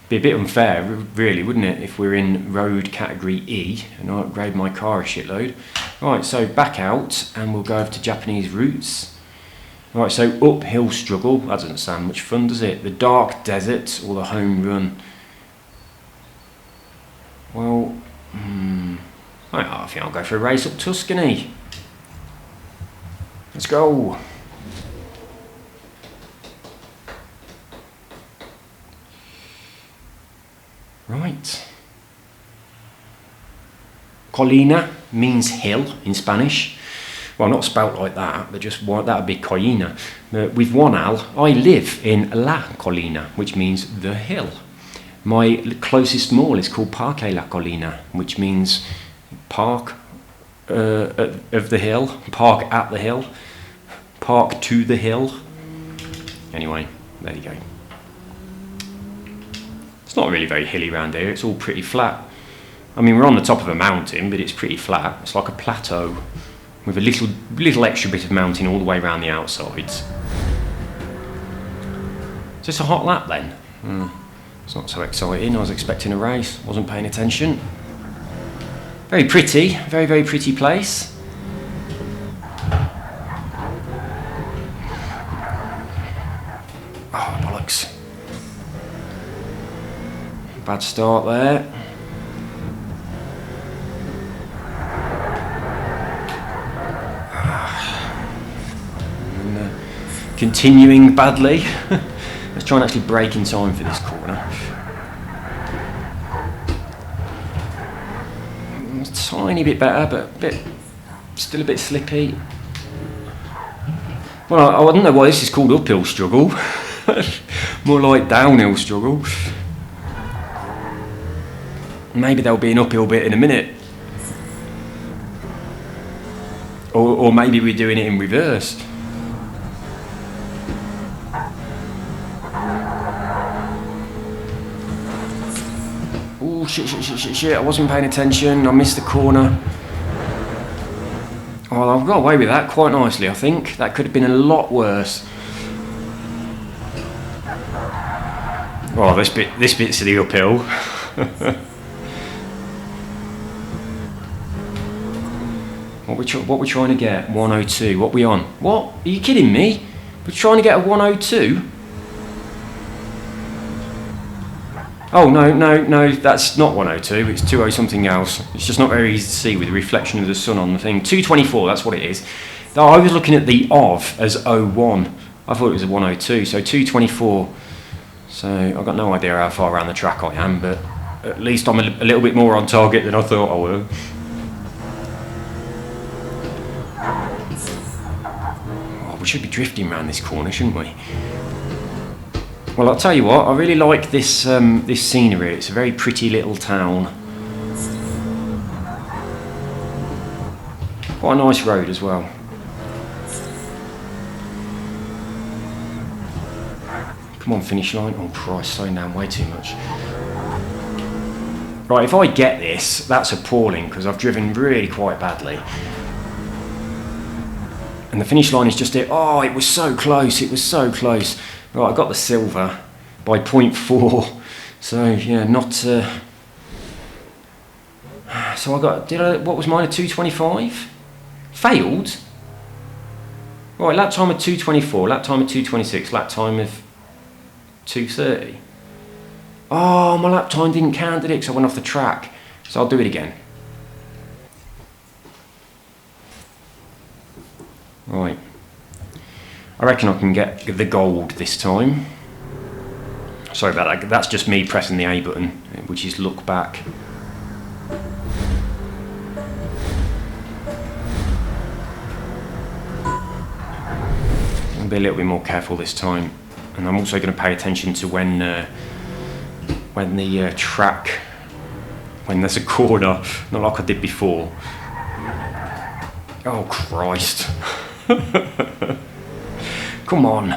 Be a bit unfair, really, wouldn't it, if we're in road category E and I upgrade my car a shitload. Right, so back out and we'll go over to Japanese routes. Right, so uphill struggle. That doesn't sound much fun, does it? The dark desert or the home run. Well, I think I'll go for a race up Tuscany. Let's go. Right. Colina means hill in Spanish. Well, not spelt like that, but just that would be Colina. With one L, I live in La Colina, which means the hill. My closest mall is called Parque La Colina, which means park of the hill, park at the hill, park to the hill. Anyway, there you go. It's not really very hilly around here, it's all pretty flat. I mean, we're on the top of a mountain, but it's pretty flat. It's like a plateau with a little extra bit of mountain all the way around the outsides. Is this a hot lap then? It's not so exciting. I was expecting a race, wasn't paying attention. Very pretty, very, very pretty place. Oh, bollocks. Bad start there. And, continuing badly. Let's try and actually brake in time for this corner. A tiny bit better, but still a bit slippy. Well, I don't know why this is called uphill struggle. More like downhill struggle. Maybe there'll be an uphill bit in a minute. Or maybe we're doing it in reverse. Oh, shit, I wasn't paying attention, I missed the corner. Oh, I've got away with that quite nicely, I think. That could have been a lot worse. Oh, this bit's the uphill. What we're trying to get? 102. What we on? What? Are you kidding me? We're trying to get a 102? Oh, no, that's not 102. It's 20 something else. It's just not very easy to see with the reflection of the sun on the thing. 224, that's what it is. I was looking at the OV as 01. I thought it was a 102, so 224. So I've got no idea how far around the track I am, but at least I'm a little bit more on target than I thought I were. We should be drifting around this corner, shouldn't we? Well, I'll tell you what, I really like this this scenery. It's a very pretty little town. Quite a nice road as well. Come on, finish line. Oh Christ, slowing down way too much. Right, if I get this, that's appalling because I've driven really quite badly. And the finish line is just it. Oh, it was so close. It was so close. Right, I got the silver by 0.4. So yeah, not. So I got. What was mine? A 225. Failed. Right, lap time of 224. Lap time of 226. Lap time of 230. Oh, my lap time didn't count, did it? Because I went off the track. So I'll do it again. Right, I reckon I can get the gold this time. Sorry about that, that's just me pressing the A button, which is look back. I'll be a little bit more careful this time, and I'm also going to pay attention to when the track, when there's a corner, not like I did before. Oh, Christ. Come on.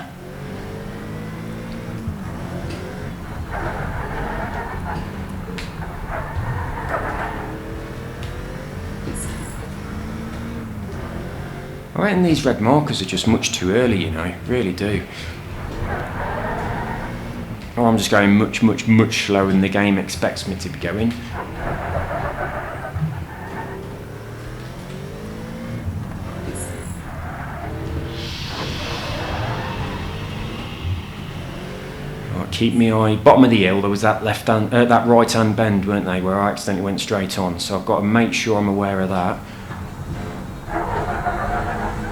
I reckon these red markers are just much too early, you know, really do. Oh, I'm just going much, much, much slower than the game expects me to be going. Right, keep me eye. Bottom of the hill, there was that that right-hand bend, weren't they, where I accidentally went straight on. So I've got to make sure I'm aware of that.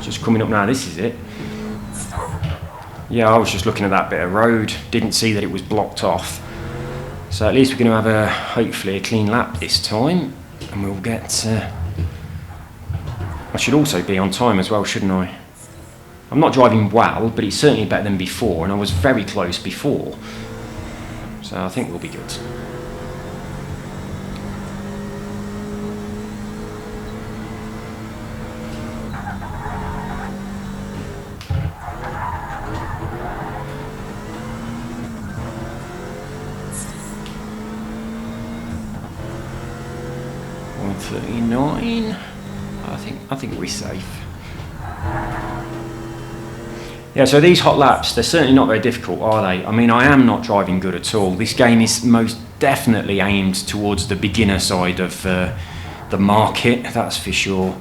Just coming up now, this is it. Yeah, I was just looking at that bit of road, didn't see that it was blocked off. So at least we're going to have hopefully a clean lap this time, and we'll get... I should also be on time as well, shouldn't I? I'm not driving well, but it's certainly better than before, and I was very close before. So I think we'll be good. I think we're safe. Yeah, so these hot laps, they're certainly not very difficult, are they? I mean, I am not driving good at all. This game is most definitely aimed towards the beginner side of the market, that's for sure.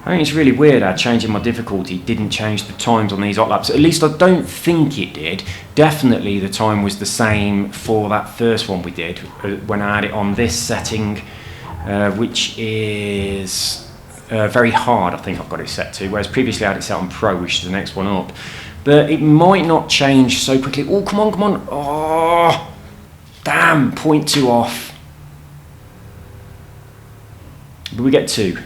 I think it's really weird how changing my difficulty didn't change the times on these hot laps. At least I don't think it did. Definitely the time was the same for that first one we did when I had it on this setting, which is very hard, I think I've got it set to, whereas previously I had it set on Pro, which is the next one up. But it might not change so quickly. Oh, come on, come on. Oh, damn, 0.2 off. But we get 2.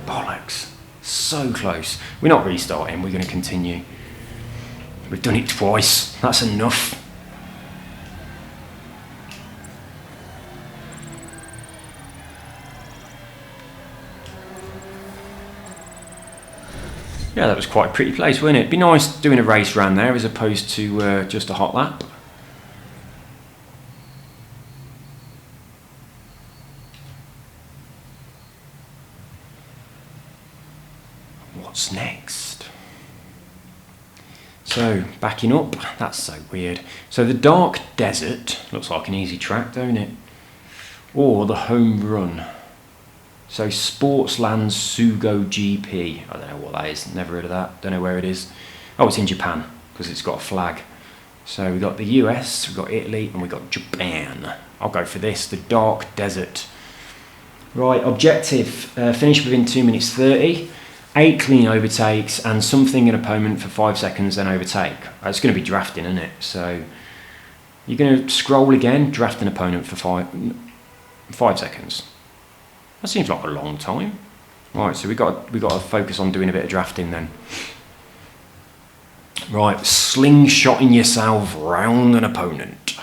Bollocks. So close. We're not restarting, we're going to continue. We've done it twice. That's enough. Yeah, that was quite a pretty place, wasn't it? It'd be nice doing a race around there as opposed to just a hot lap. What's next? So, backing up, that's so weird. So the Dark Desert, looks like an easy track, don't it? Or the Home Run. So Sportsland Sugo GP, I don't know what that is, never heard of that, don't know where it is. Oh, it's in Japan, because it's got a flag. So we've got the US, we've got Italy, and we've got Japan. I'll go for this, the Dark Desert. Right, objective, finish within 2 minutes 30. 8 clean overtakes and something an opponent for 5 seconds, then overtake. It's going to be drafting, isn't it? So you're going to scroll again, draft an opponent for 5 seconds. That seems like a long time. Right, so we got to focus on doing a bit of drafting then. Right, slingshotting yourself round an opponent.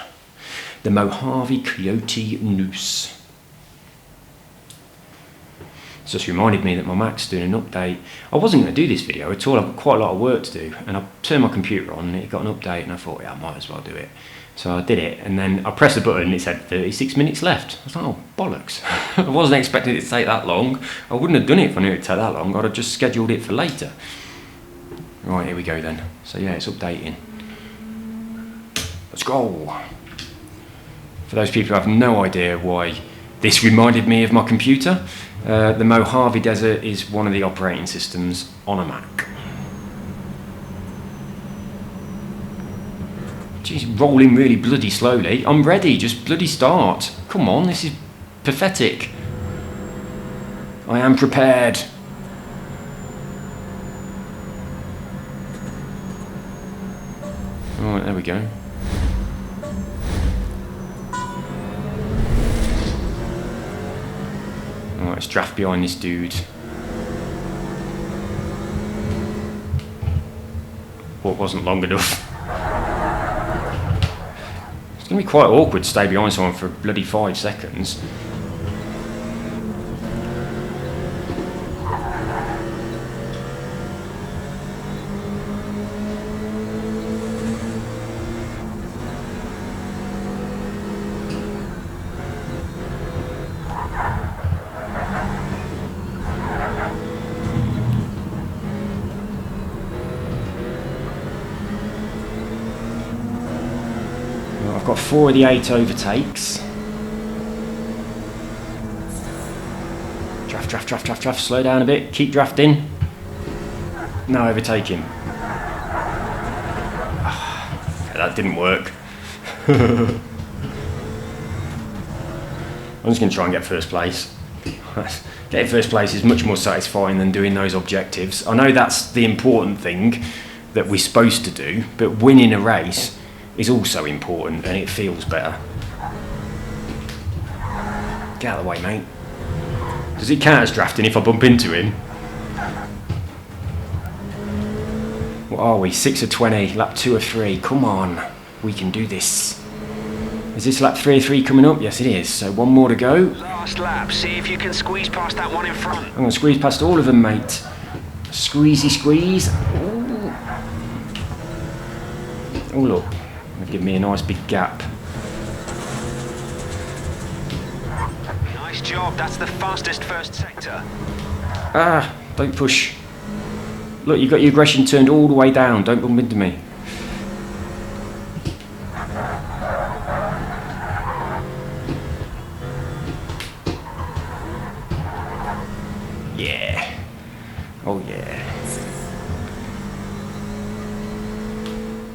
The Mojave Coyote Noose. It's just reminded me that my Mac's doing an update. I wasn't going to do this video at all, I've got quite a lot of work to do, and I turned my computer on and it got an update and I thought, yeah, I might as well do it. So I did it, and then I pressed the button and it said 36 minutes left. I was like, oh, bollocks. I wasn't expecting it to take that long. I wouldn't have done it if I knew it would take that long. I'd have just scheduled it for later. Right, here we go then. So yeah, it's updating. Let's go. For those people who have no idea why this reminded me of my computer, the Mojave Desert is one of the operating systems on a Mac. Jeez, rolling really bloody slowly. I'm ready, just bloody start. Come on, this is pathetic. I am prepared. Alright, there we go. Alright, let's draft behind this dude. Well, it wasn't long enough. I was going to be quite awkward to stay behind someone for bloody 5 seconds. I've got 4 of the 8 overtakes. Draft, slow down a bit, keep drafting. Now overtake him. Okay, that didn't work. I'm just going to try and get first place. Getting first place is much more satisfying than doing those objectives. I know that's the important thing that we're supposed to do, but winning a race is also important and it feels better. Get out of the way, mate. Does it count as drafting if I bump into him? What are we? 6 of 20, lap 2 of 3. Come on, we can do this. Is this lap 3 of 3 coming up? Yes, it is. So 1 more to go. Last lap, see if you can squeeze past that one in front. I'm going to squeeze past all of them, mate. Squeezy squeeze. Ooh. Oh, look. Give me a nice big gap. Nice job, that's the fastest first sector. Ah, don't push. Look, you've got your aggression turned all the way down. Don't bump into me. Yeah. Oh, yeah.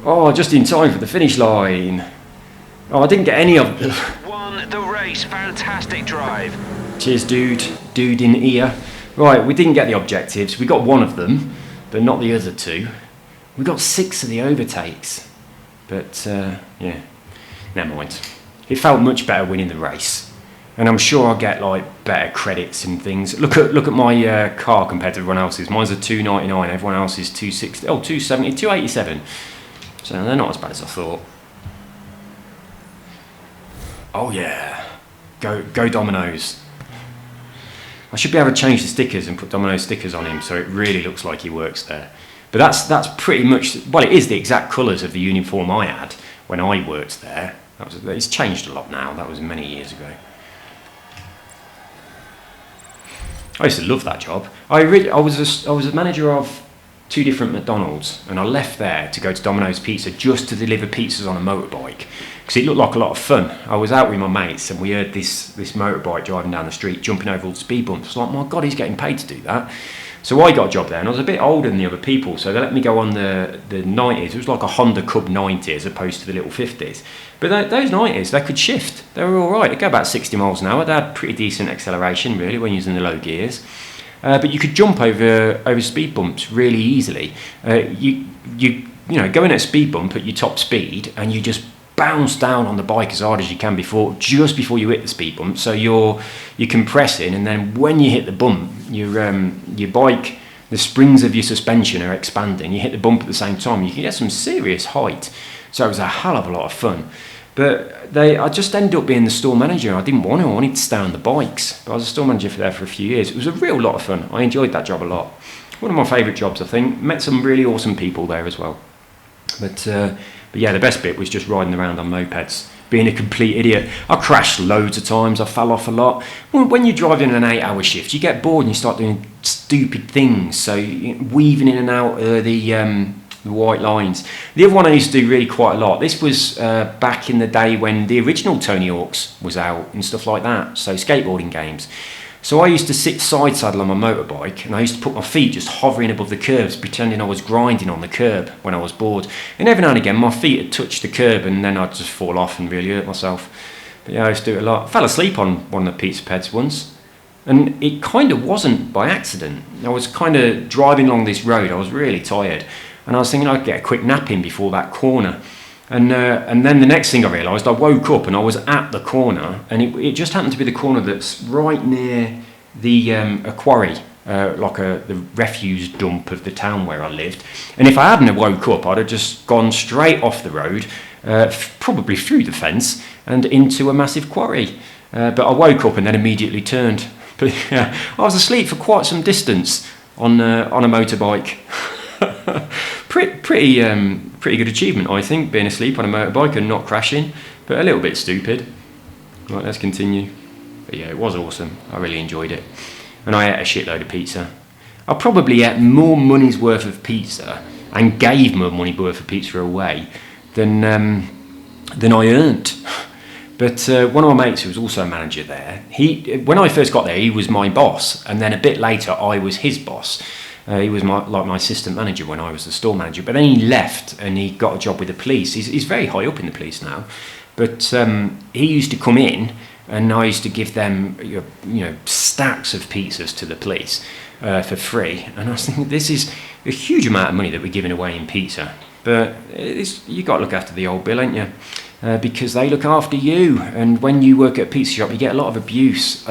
Oh, just in time for the finish line. Oh, I didn't get any of them. Won the race, fantastic drive. Cheers, dude. Dude in ear. Right, we didn't get the objectives. We got 1 of them, but not the other 2. We got 6 of the overtakes. But, yeah, never mind. It felt much better winning the race. And I'm sure I'll get, like, better credits and things. Look at my car compared to everyone else's. Mine's a 299, everyone else is 260. Oh, 270, 287. So they're not as bad as I thought. Oh yeah, go Domino's. I should be able to change the stickers and put Domino's stickers on him so it really looks like he works there. But that's pretty much, well, it is the exact colours of the uniform I had when I worked there. It's changed a lot now, that was many years ago. I used to love that job. I was a manager of 2 different McDonald's, and I left there to go to Domino's Pizza just to deliver pizzas on a motorbike because it looked like a lot of fun. I was out with my mates and we heard this motorbike driving down the street, jumping over all the speed bumps. I was like, my God, he's getting paid to do that. So I got a job there, and I was a bit older than the other people, so they let me go on the 90s. It was like a Honda Cub 90 as opposed to the little 50s. But those 90s, they could shift. They were all right. They'd go about 60 miles an hour. They had pretty decent acceleration, really, when using the low gears. But you could jump over speed bumps really easily. You go in at a speed bump at your top speed, and you just bounce down on the bike as hard as you can just before you hit the speed bump. So you're compressing, and then when you hit the bump, your bike, the springs of your suspension are expanding. You hit the bump at the same time. You can get some serious height. So it was a hell of a lot of fun. But I just ended up being the store manager. I didn't want to. I wanted to stay on the bikes. But I was a store manager there for a few years. It was a real lot of fun. I enjoyed that job a lot. One of my favourite jobs, I think. Met some really awesome people there as well. But yeah, the best bit was just riding around on mopeds, being a complete idiot. I crashed loads of times. I fell off a lot. When you're driving an 8-hour shift, you get bored and you start doing stupid things. So weaving in and out the white lines. The other one I used to do really quite a lot. This was back in the day when the original Tony Hawk's was out and stuff like that. So skateboarding games. So I used to sit side saddle on my motorbike, and I used to put my feet just hovering above the curbs, pretending I was grinding on the curb when I was bored. And every now and again, my feet would touch the curb, and then I'd just fall off and really hurt myself. But yeah, I used to do it a lot. I fell asleep on one of the pizza peds once, and it kind of wasn't by accident. I was kind of driving along this road. I was really tired, and I was thinking I'd get a quick nap in before that corner. And then the next thing I realised, I woke up and I was at the corner, and it just happened to be the corner that's right near a quarry, the refuse dump of the town where I lived. And if I hadn't woke up, I'd have just gone straight off the road, probably through the fence and into a massive quarry. But I woke up and then immediately turned. But yeah, I was asleep for quite some distance on a motorbike. Pretty good achievement, I think, being asleep on a motorbike and not crashing, but a little bit stupid. Right, let's continue. But yeah, it was awesome. I really enjoyed it. And I ate a shitload of pizza. I probably ate more money's worth of pizza and gave more money worth of pizza away than I earned. But one of my mates, who was also a manager there, when I first got there, he was my boss, and then a bit later, I was his boss. He was my assistant manager when I was the store manager. But then he left and he got a job with the police. He's very high up in the police now. But he used to come in, and I used to give them stacks of pizzas to the police for free. And I was thinking, this is a huge amount of money that we're giving away in pizza. But you got to look after the old bill, ain't you? Because they look after you. And when you work at a pizza shop, you get a lot of abuse.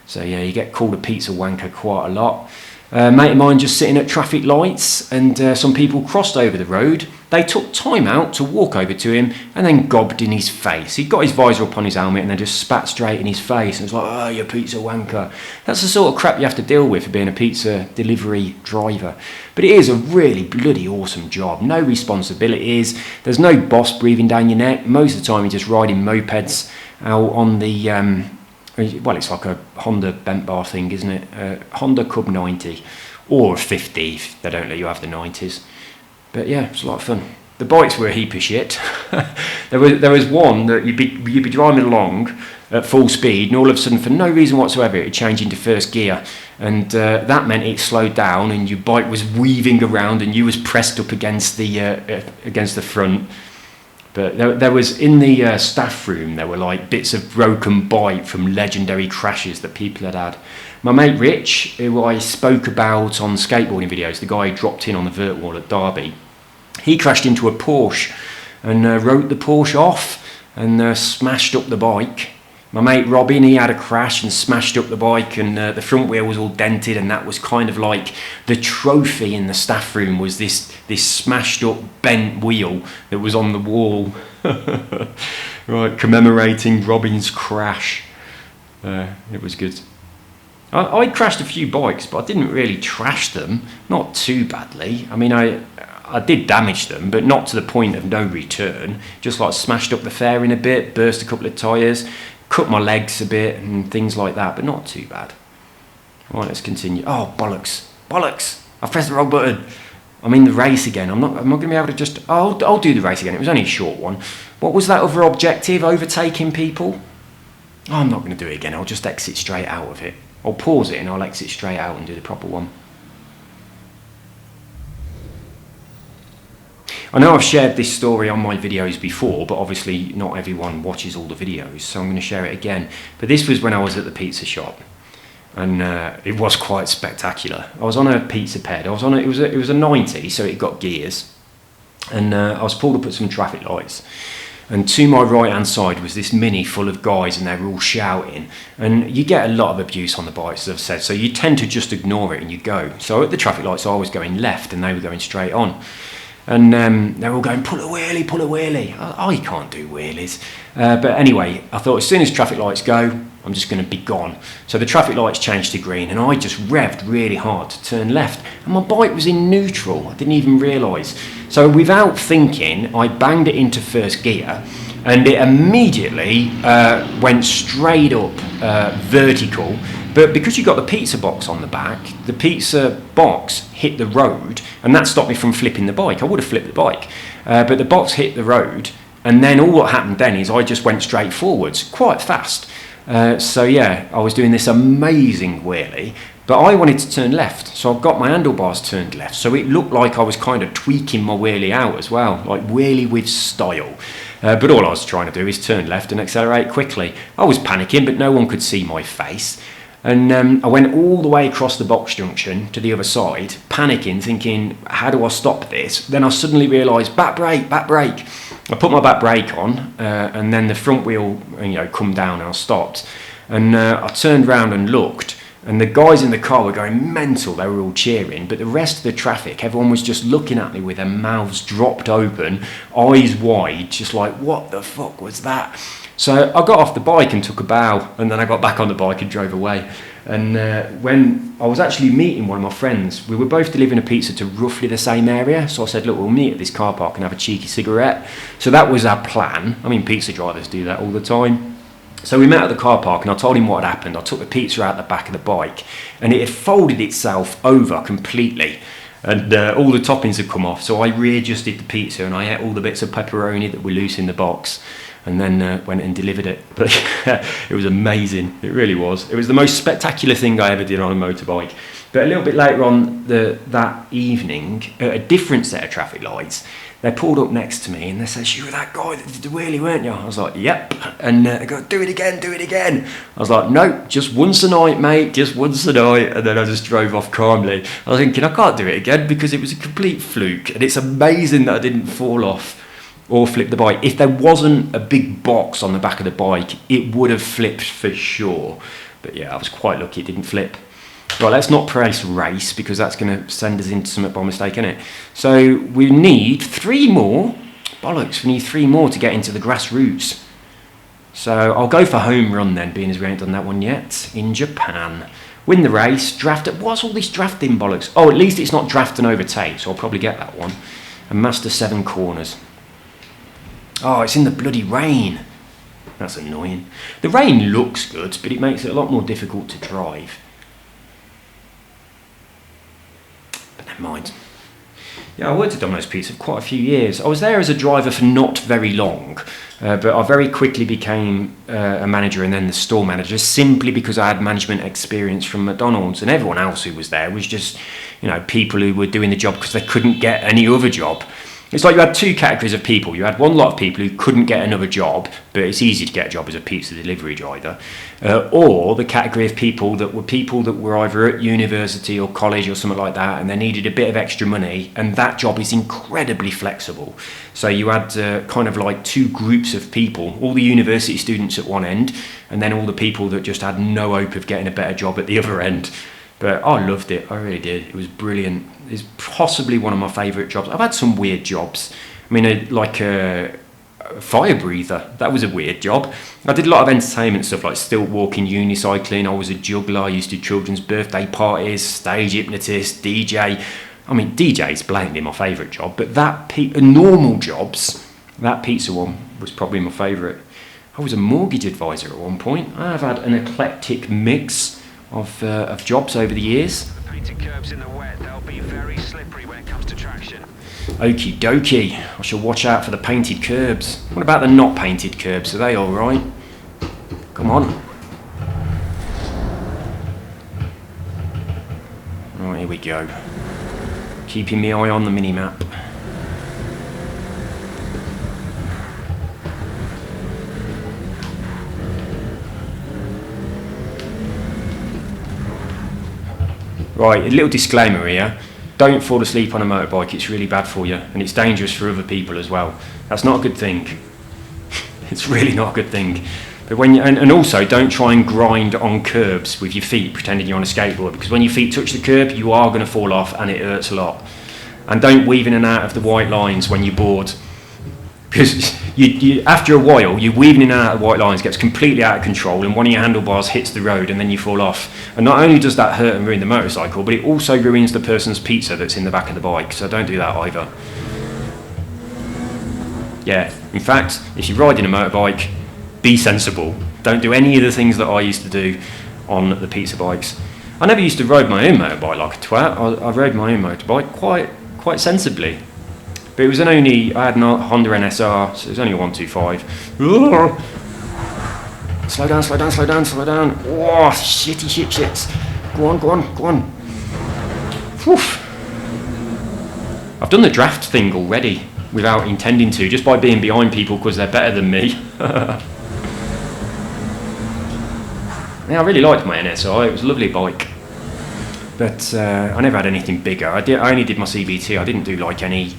So yeah, you get called a pizza wanker quite a lot. Mate of mine just sitting at traffic lights, and some people crossed over the road. They took time out to walk over to him and then gobbed in his face. He got his visor up on his helmet and they just spat straight in his face. And it's like, oh, you pizza wanker. That's the sort of crap you have to deal with for being a pizza delivery driver. But it is a really bloody awesome job. No responsibilities. There's no boss breathing down your neck. Most of the time you're just riding mopeds out on the... well, it's like a Honda bent bar thing, isn't it? Honda Cub 90 or 50 if they don't let you have the 90s. But yeah, it's a lot of fun. The bikes were a heap of shit. there was one that you'd be driving along at full speed, and all of a sudden, for no reason whatsoever, it'd change into first gear, and that meant it slowed down, and your bike was weaving around, and you was pressed up against the front. But there was, in the staff room, there were like bits of broken bike from legendary crashes that people had had. My mate Rich, who I spoke about on skateboarding videos, the guy who dropped in on the vert wall at Derby, he crashed into a Porsche and wrote the Porsche off and smashed up the bike. My mate Robin, he had a crash and smashed up the bike, and the front wheel was all dented, and that was kind of like the trophy in the staff room, was this smashed up bent wheel that was on the wall, right, commemorating Robin's crash. It was good. I crashed a few bikes, but I didn't really trash them, not too badly. I mean, I did damage them, but not to the point of no return. Just like smashed up the fairing a bit, burst a couple of tyres, cut my legs a bit and things like that, but not too bad. Right, let's continue. Oh, bollocks. I pressed the wrong button. I'm in the race again. I'm not going to be able to just... I'll do the race again. It was only a short one. What was that other objective? Overtaking people? Oh, I'm not going to do it again. I'll just exit straight out of it. I'll pause it and I'll exit straight out and do the proper one. I know I've shared this story on my videos before, but obviously not everyone watches all the videos, so I'm going to share it again. But this was when I was at the pizza shop, and it was quite spectacular. I was on a pizza ped. It was a 90, so it got gears, and I was pulled up at some traffic lights. And to my right hand side was this Mini full of guys, and they were all shouting. And you get a lot of abuse on the bikes, as I've said, so you tend to just ignore it and you go. So at the traffic lights, I was going left and they were going straight on. And they were all going, pull a wheelie. I can't do wheelies. But anyway, I thought as soon as traffic lights go, I'm just going to be gone. So the traffic lights changed to green, and I just revved really hard to turn left. And my bike was in neutral. I didn't even realise. So without thinking, I banged it into first gear, and it immediately went straight up vertical. But because you got the pizza box on the back, the pizza box hit the road, and that stopped me from flipping the bike. I would have flipped the bike, but the box hit the road, and then all what happened then is I just went straight forwards, quite fast. So yeah, I was doing this amazing wheelie, but I wanted to turn left, so I've got my handlebars turned left, so it looked like I was kind of tweaking my wheelie out as well, like wheelie with style. But all I was trying to do is turn left and accelerate quickly. I was panicking, but no one could see my face. And I went all the way across the box junction to the other side, panicking, thinking, how do I stop this? Then I suddenly realised, back brake. I put my back brake on, and then the front wheel, come down, and I stopped. And I turned round and looked, And the guys in the car were going mental, they were all cheering, but the rest of the traffic, everyone was just looking at me with their mouths dropped open, eyes wide, just like, what the fuck was that? So I got off the bike and took a bow, and then I got back on the bike and drove away. And when I was actually meeting one of my friends, we were both delivering a pizza to roughly the same area, so I said, look, we'll meet at this car park and have a cheeky cigarette. So that was our plan. I mean, pizza drivers do that all the time. So we met at the car park and I told him what had happened. I took the pizza out the back of the bike and it had folded itself over completely and all the toppings had come off. So I readjusted the pizza and I ate all the bits of pepperoni that were loose in the box and then went and delivered it. But it was amazing. It really was. It was the most spectacular thing I ever did on a motorbike. But a little bit later on that evening, at a different set of traffic lights, they pulled up next to me and they said, you were that guy that did the wheelie, weren't you? I was like, yep. And they go, do it again, do it again. I was like, no, just once a night, mate, just once a night. And then I just drove off calmly. I was thinking, I can't do it again because it was a complete fluke. And it's amazing that I didn't fall off or flip the bike. If there wasn't a big box on the back of the bike, it would have flipped for sure. But yeah, I was quite lucky it didn't flip. Right, let's not press race because that's going to send us into something by mistake, isn't it? So we need 3 more. Bollocks, we need 3 more to get into the grassroots. So I'll go for home run then, being as we ain't done that one yet. In Japan. Win the race, draft it. What's all this drafting bollocks? Oh, at least it's not draft and overtake, so I'll probably get that one. And master 7 corners. Oh, it's in the bloody rain. That's annoying. The rain looks good, but it makes it a lot more difficult to drive. Never mind. Yeah, I worked at Domino's Pizza for quite a few years. I was there as a driver for not very long, but I very quickly became a manager and then the store manager simply because I had management experience from McDonald's, and everyone else who was there was just, people who were doing the job because they couldn't get any other job. It's like you had 2 categories of people. You had one lot of people who couldn't get another job, but it's easy to get a job as a pizza delivery driver, or the category of people that were either at university or college or something like that, and they needed a bit of extra money, and that job is incredibly flexible. So you had kind of like 2 groups of people, all the university students at one end, and then all the people that just had no hope of getting a better job at the other end. But I loved it, I really did. It was brilliant. It's possibly one of my favourite jobs. I've had some weird jobs. I mean, like a fire breather, that was a weird job. I did a lot of entertainment stuff like stilt walking, unicycling. I was a juggler. I used to do children's birthday parties, stage hypnotist, DJ. I mean, DJ is blatantly my favourite job, but normal jobs, that pizza one was probably my favourite. I was a mortgage advisor at one point. I've had an eclectic mix of jobs over the years. The painted curbs in the wet, they'll be very slippery when it comes to traction. Okie dokie, I shall watch out for the painted curbs. What about the not painted curbs? Are they alright? Come on. Right, here we go. Keeping my eye on the mini-map. Right, a little disclaimer here. Don't fall asleep on a motorbike, it's really bad for you, and it's dangerous for other people as well. That's not a good thing. It's really not a good thing. But when you, and also don't try and grind on curbs with your feet pretending you're on a skateboard, because when your feet touch the curb you are going to fall off and it hurts a lot. And don't weave in and out of the white lines when you're bored, because you after a while you're weaving in and out of the white lines, gets completely out of control, and one of your handlebars hits the road and then you fall off. And not only does that hurt and ruin the motorcycle, but it also ruins the person's pizza that's in the back of the bike, so don't do that either. Yeah, in fact, if you're riding a motorbike, be sensible. Don't do any of the things that I used to do on the pizza bikes. I never used to ride my own motorbike like a twat. I rode my own motorbike quite sensibly. But it was I had a Honda NSR, so it was only a 125. Ugh. Slow down, slow down, slow down, slow down. Oh, shits. Go on. Whew. I've done the draft thing already without intending to, just by being behind people because they're better than me. Yeah, I really liked my NSR, it was a lovely bike. But I never had anything bigger. I only did my CBT, I didn't do like any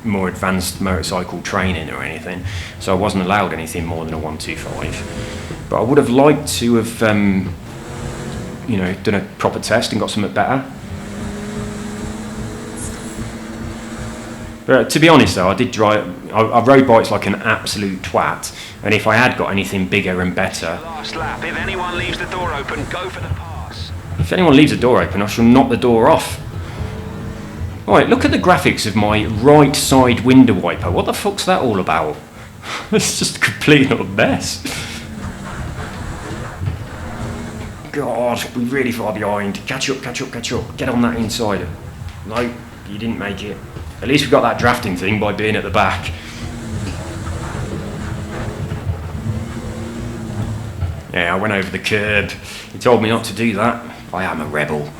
more advanced motorcycle training or anything, so I wasn't allowed anything more than a 125. But I would have liked to have done a proper test and got something better. But to be honest though, I rode bikes like an absolute twat, and if I had got anything bigger and better... Last lap. If anyone leaves the door open, go for the pass. If anyone leaves the door open, I shall knock the door off. Right, look at the graphics of my right side window wiper. What the fuck's that all about? It's just a complete little mess. God, we're really far behind. Catch up. Get on that inside. No, you didn't make it. At least we got that drafting thing by being at the back. Yeah, I went over the curb. He told me not to do that. I am a rebel.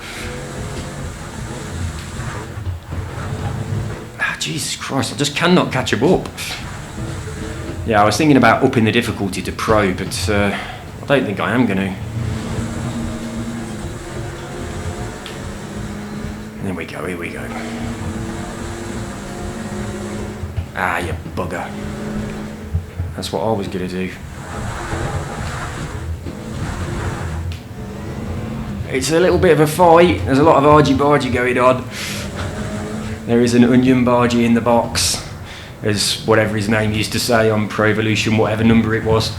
Jesus Christ, I just cannot catch him up. Yeah, I was thinking about upping the difficulty to pro, but I don't think I am going to. Here we go. Ah, you bugger. That's what I was going to do. It's a little bit of a fight. There's a lot of argy-bargy going on. There is an onion bargy in the box, as whatever his name used to say on Pro Evolution, whatever number it was.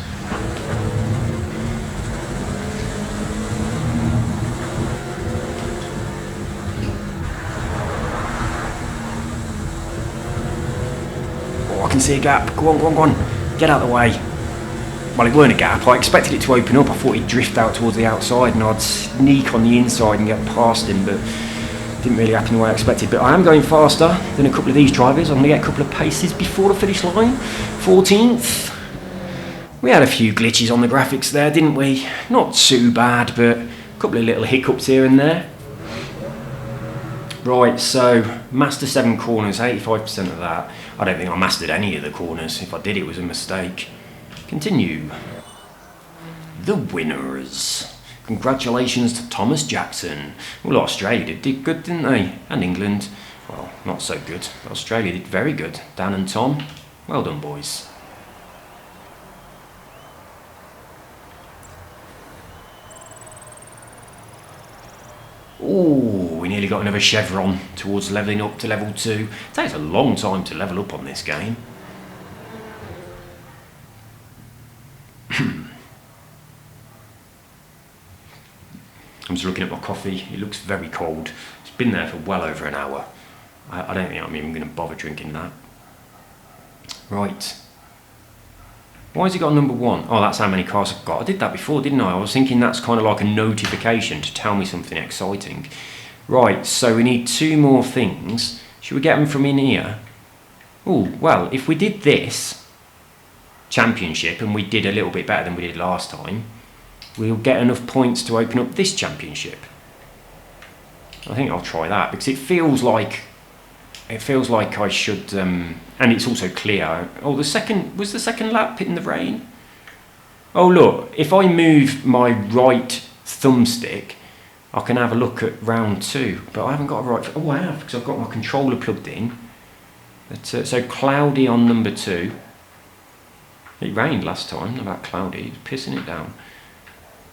Oh, I can see a gap. Go on. Get out of the way. Well, it weren't a gap. I expected it to open up. I thought he'd drift out towards the outside and I'd sneak on the inside and get past him, but didn't really happen the way I expected. But I am going faster than a couple of these drivers. I'm going to get a couple of paces before the finish line. 14th. We had a few glitches on the graphics there, didn't we? Not too bad, but a couple of little hiccups here and there. Right, so master 7 corners, 85% of that. I don't think I mastered any of the corners. If I did, it was a mistake. Continue. The winners. Congratulations to Thomas Jackson. Well, Australia did good, didn't they? And England. Well, not so good. Australia did very good. Dan and Tom, well done, boys. Ooh, we nearly got another chevron towards levelling up to level 2. It takes a long time to level up on this game. I'm just looking at my coffee. It looks very cold. It's been there for well over an hour. I don't think I'm even going to bother drinking that. Right. Why has it got number 1? Oh, that's how many cars I've got. I did that before, didn't I? I was thinking that's kind of like a notification to tell me something exciting. Right, so we need 2 more things. Should we get them from in here? Oh, well, if we did this championship and we did a little bit better than we did last time, we'll get enough points to open up this championship. I think I'll try that because it feels like I should, and it's also clear. Oh, was the second lap in the rain? Oh look, if I move my right thumbstick, I can have a look at round 2, but I haven't got a right. Oh, I have because I've got my controller plugged in. So cloudy on number 2. It rained last time. Not about cloudy. It was pissing it down.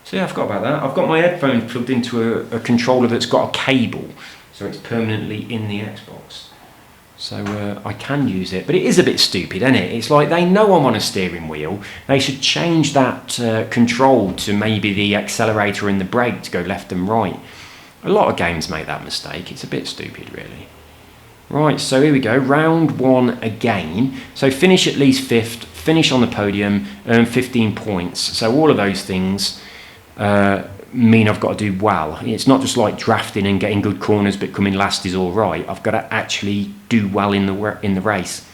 So yeah, I forgot about that. I've got my headphones plugged into a controller that's got a cable, so it's permanently in the Xbox. So I can use it, but it is a bit stupid, isn't it? It's like they know I'm on a steering wheel. They should change that control to maybe the accelerator and the brake to go left and right. A lot of games make that mistake. It's a bit stupid, really. Right, so here we go. Round 1 again. So finish at least 5th, finish on the podium, earn 15 points. So all of those things mean I've got to do well. It's not just like drafting and getting good corners but coming last is all right. I've got to actually do well in the race.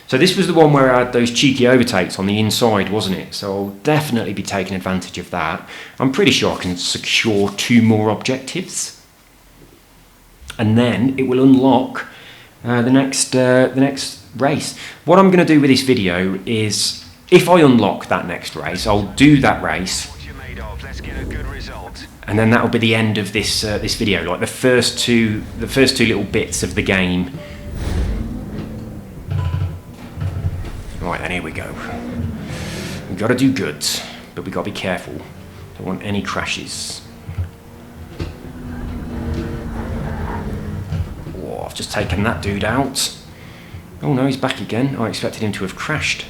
So this was the one where I had those cheeky overtakes on the inside, wasn't it? So I'll definitely be taking advantage of that. I'm pretty sure I can secure 2 more objectives, and then it will unlock the next race. What I'm going to do with this video is, if I unlock that next race, I'll do that race. Let's get a good result. And then that'll be the end of this this video, like the first two little bits of the game. Right then, here we go. We've got to do good, but we've got to be careful. Don't want any crashes. I've just taken that dude out. Oh no, he's back again. I expected him to have crashed.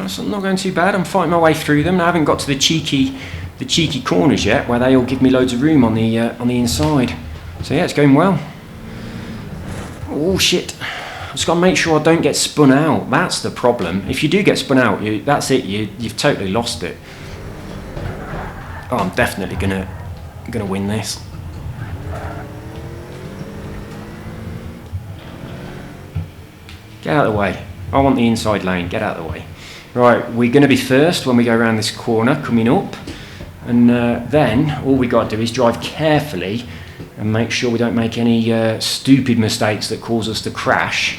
It's not going too bad. I'm fighting my way through them. I haven't got to the cheeky corners yet, where they all give me loads of room on the inside. So yeah, it's going well. Oh shit! I've just got to make sure I don't get spun out. That's the problem. If you do get spun out, that's it. You've totally lost it. Oh, I'm definitely gonna win this. Get out of the way. I want the inside lane. Get out of the way. Right, we're going to be first when we go around this corner coming up, and then all we got to do is drive carefully and make sure we don't make any stupid mistakes that cause us to crash.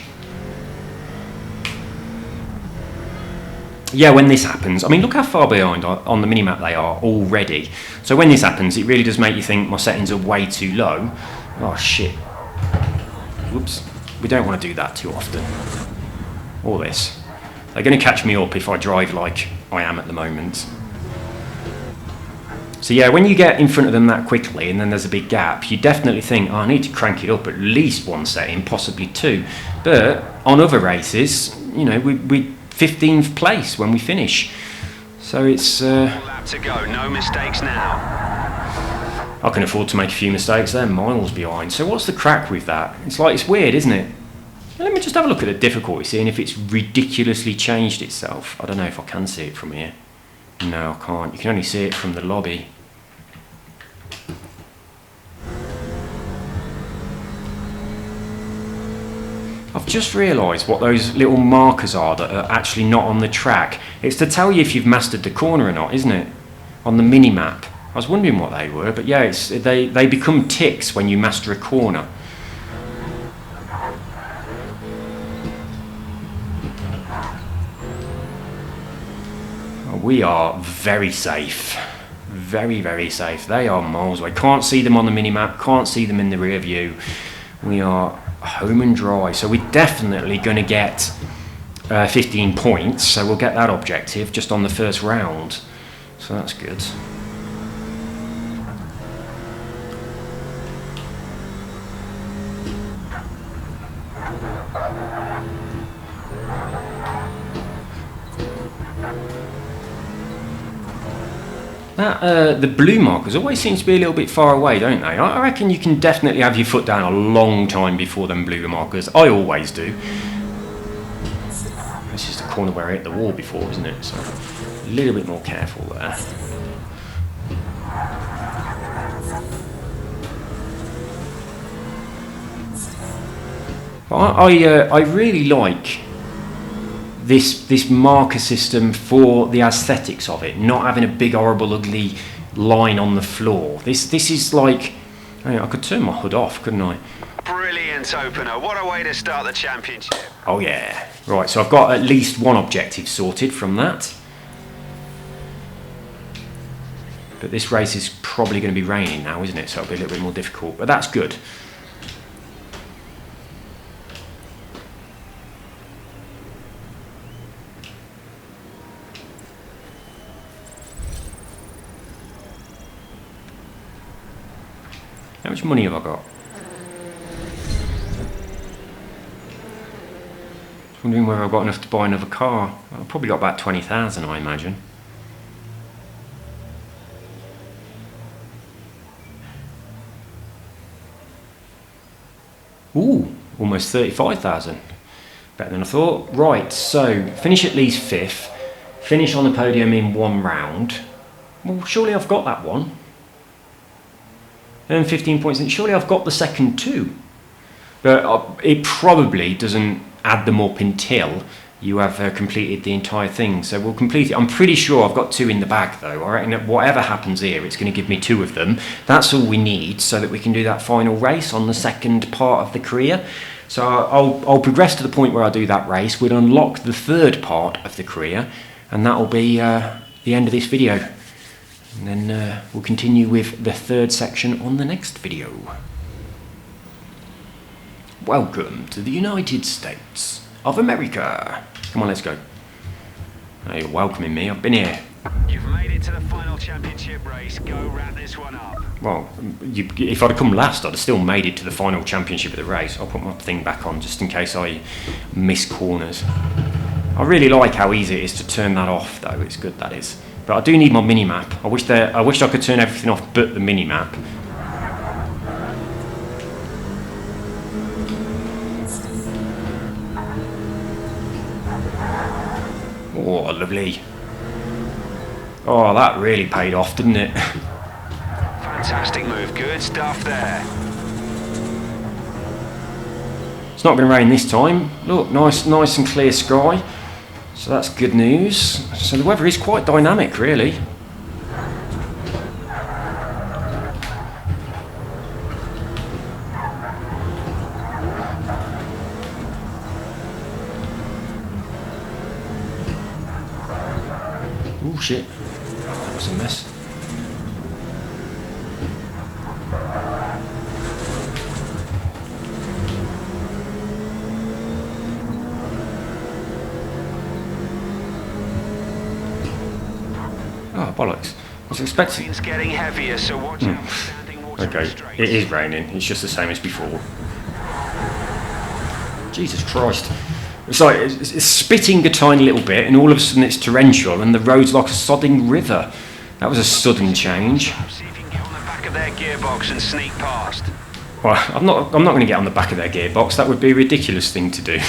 Yeah, when this happens, I mean, look how far behind on the minimap they are already. So when this happens, it really does make you think my settings are way too low. Oh shit. Whoops. We don't want to do that too often. All this. They're going to catch me up if I drive like I am at the moment. So yeah, when you get in front of them that quickly and then there's a big gap, you definitely think, oh, I need to crank it up at least one setting, possibly two. But on other races, you know, we 15th place when we finish. So it's... Lap to go, no mistakes now. I can afford to make a few mistakes, they're miles behind. So what's the crack with that? It's weird, isn't it? Let me just have a look at the difficulty, seeing if it's ridiculously changed itself. I don't know if I can see it from here. No, I can't. You can only see it from the lobby. I've just realised what those little markers are that are actually not on the track. It's to tell you if you've mastered the corner or not, isn't it? On the mini-map. I was wondering what they were, but yeah, they become ticks when you master a corner. We are very safe. Very, very safe. They are miles away. Can't see them on the mini-map, can't see them in the rear view. We are home and dry. So we're definitely going to get 15 points. So we'll get that objective just on the first round. So that's good. The blue markers always seem to be a little bit far away, don't they? I reckon you can definitely have your foot down a long time before them blue markers. I always do. This is the corner where I hit the wall before, isn't it? So a little bit more careful there. I really like this marker system for the aesthetics of it, not having a big horrible ugly line on the floor. This is like, I could turn my hood off, couldn't I? Brilliant opener, what a way to start the championship. Oh yeah, right, so I've got at least one objective sorted from that. But this race is probably going to be raining now, isn't it? So it'll be a little bit more difficult, but that's good. How much money have I got? Just wondering whether I've got enough to buy another car. I've probably got about 20,000, I imagine. Ooh, almost 35,000. Better than I thought. Right, so finish at least 5th. Finish on the podium in one round. Well, surely I've got that one. Earn 15 points, and surely I've got the second two. But it probably doesn't add them up until you have completed the entire thing. So we'll complete it. I'm pretty sure I've got 2 in the bag though. I reckon that whatever happens here, it's going to give me 2 of them. That's all we need so that we can do that final race on the second part of the career. So I'll progress to the point where I do that race. We'll unlock the third part of the career, and that'll be the end of this video. And then we'll continue with the third section on the next video. Welcome to the United States of America. Come on, let's go. Oh, you're welcoming me. I've been here. You've made it to the final championship race. Go wrap this one up. Well, if I'd have come last, I'd have still made it to the final championship of the race. I'll put my thing back on just in case I miss corners. I really like how easy it is to turn that off, though. It's good, that is. But I do need my mini-map. I wish I could turn everything off but the mini-map. Oh, lovely. Oh, that really paid off, didn't it? Fantastic move. Good stuff there. It's not going to rain this time. Look, nice and clear sky. So that's good news. So the weather is quite dynamic, really. Oh shit, that was a mess. Oh, bollocks. I was expecting... It's getting heavier, so watch out for standing water Okay, restraints. it is raining. It's just the same as before. Jesus Christ. It's like it's spitting a tiny little bit, and all of a sudden it's torrential, and the road's like a sodding river. That was a sudden change. See if you can get on the back of their gearbox and sneak past. Well, I'm not going to get on the back of their gearbox. That would be a ridiculous thing to do.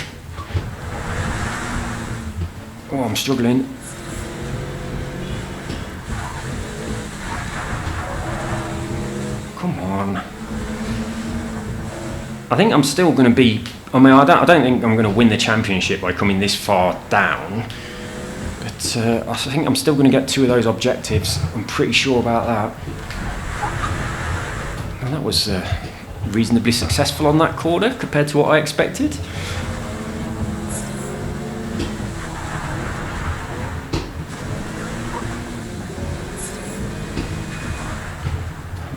Oh, I'm struggling. Come on. I think I'm still going to be... I mean, I don't think I'm going to win the championship by coming this far down. But I think I'm still going to get 2 of those objectives. I'm pretty sure about that. And that was reasonably successful on that corner compared to what I expected.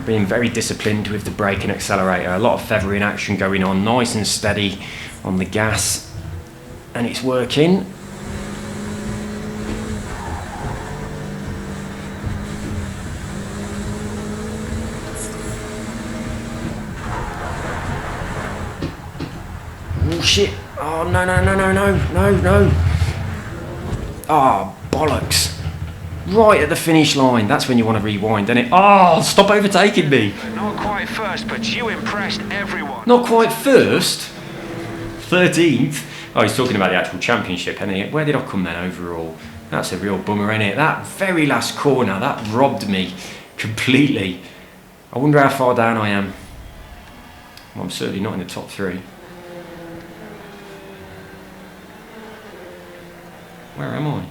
Being very disciplined with the brake and accelerator. A lot of feathering action going on, nice and steady on the gas, and it's working. Oh shit! Oh no! Oh bollocks! Right at the finish line. That's when you want to rewind, isn't it? Oh, stop overtaking me. Not quite first, but you impressed everyone. Not quite first. 13th. Oh, he's talking about the actual championship, isn't he? Where did I come then overall? That's a real bummer, isn't it? That very last corner, that robbed me completely. I wonder how far down I am. Well, I'm certainly not in the top 3. Where am I?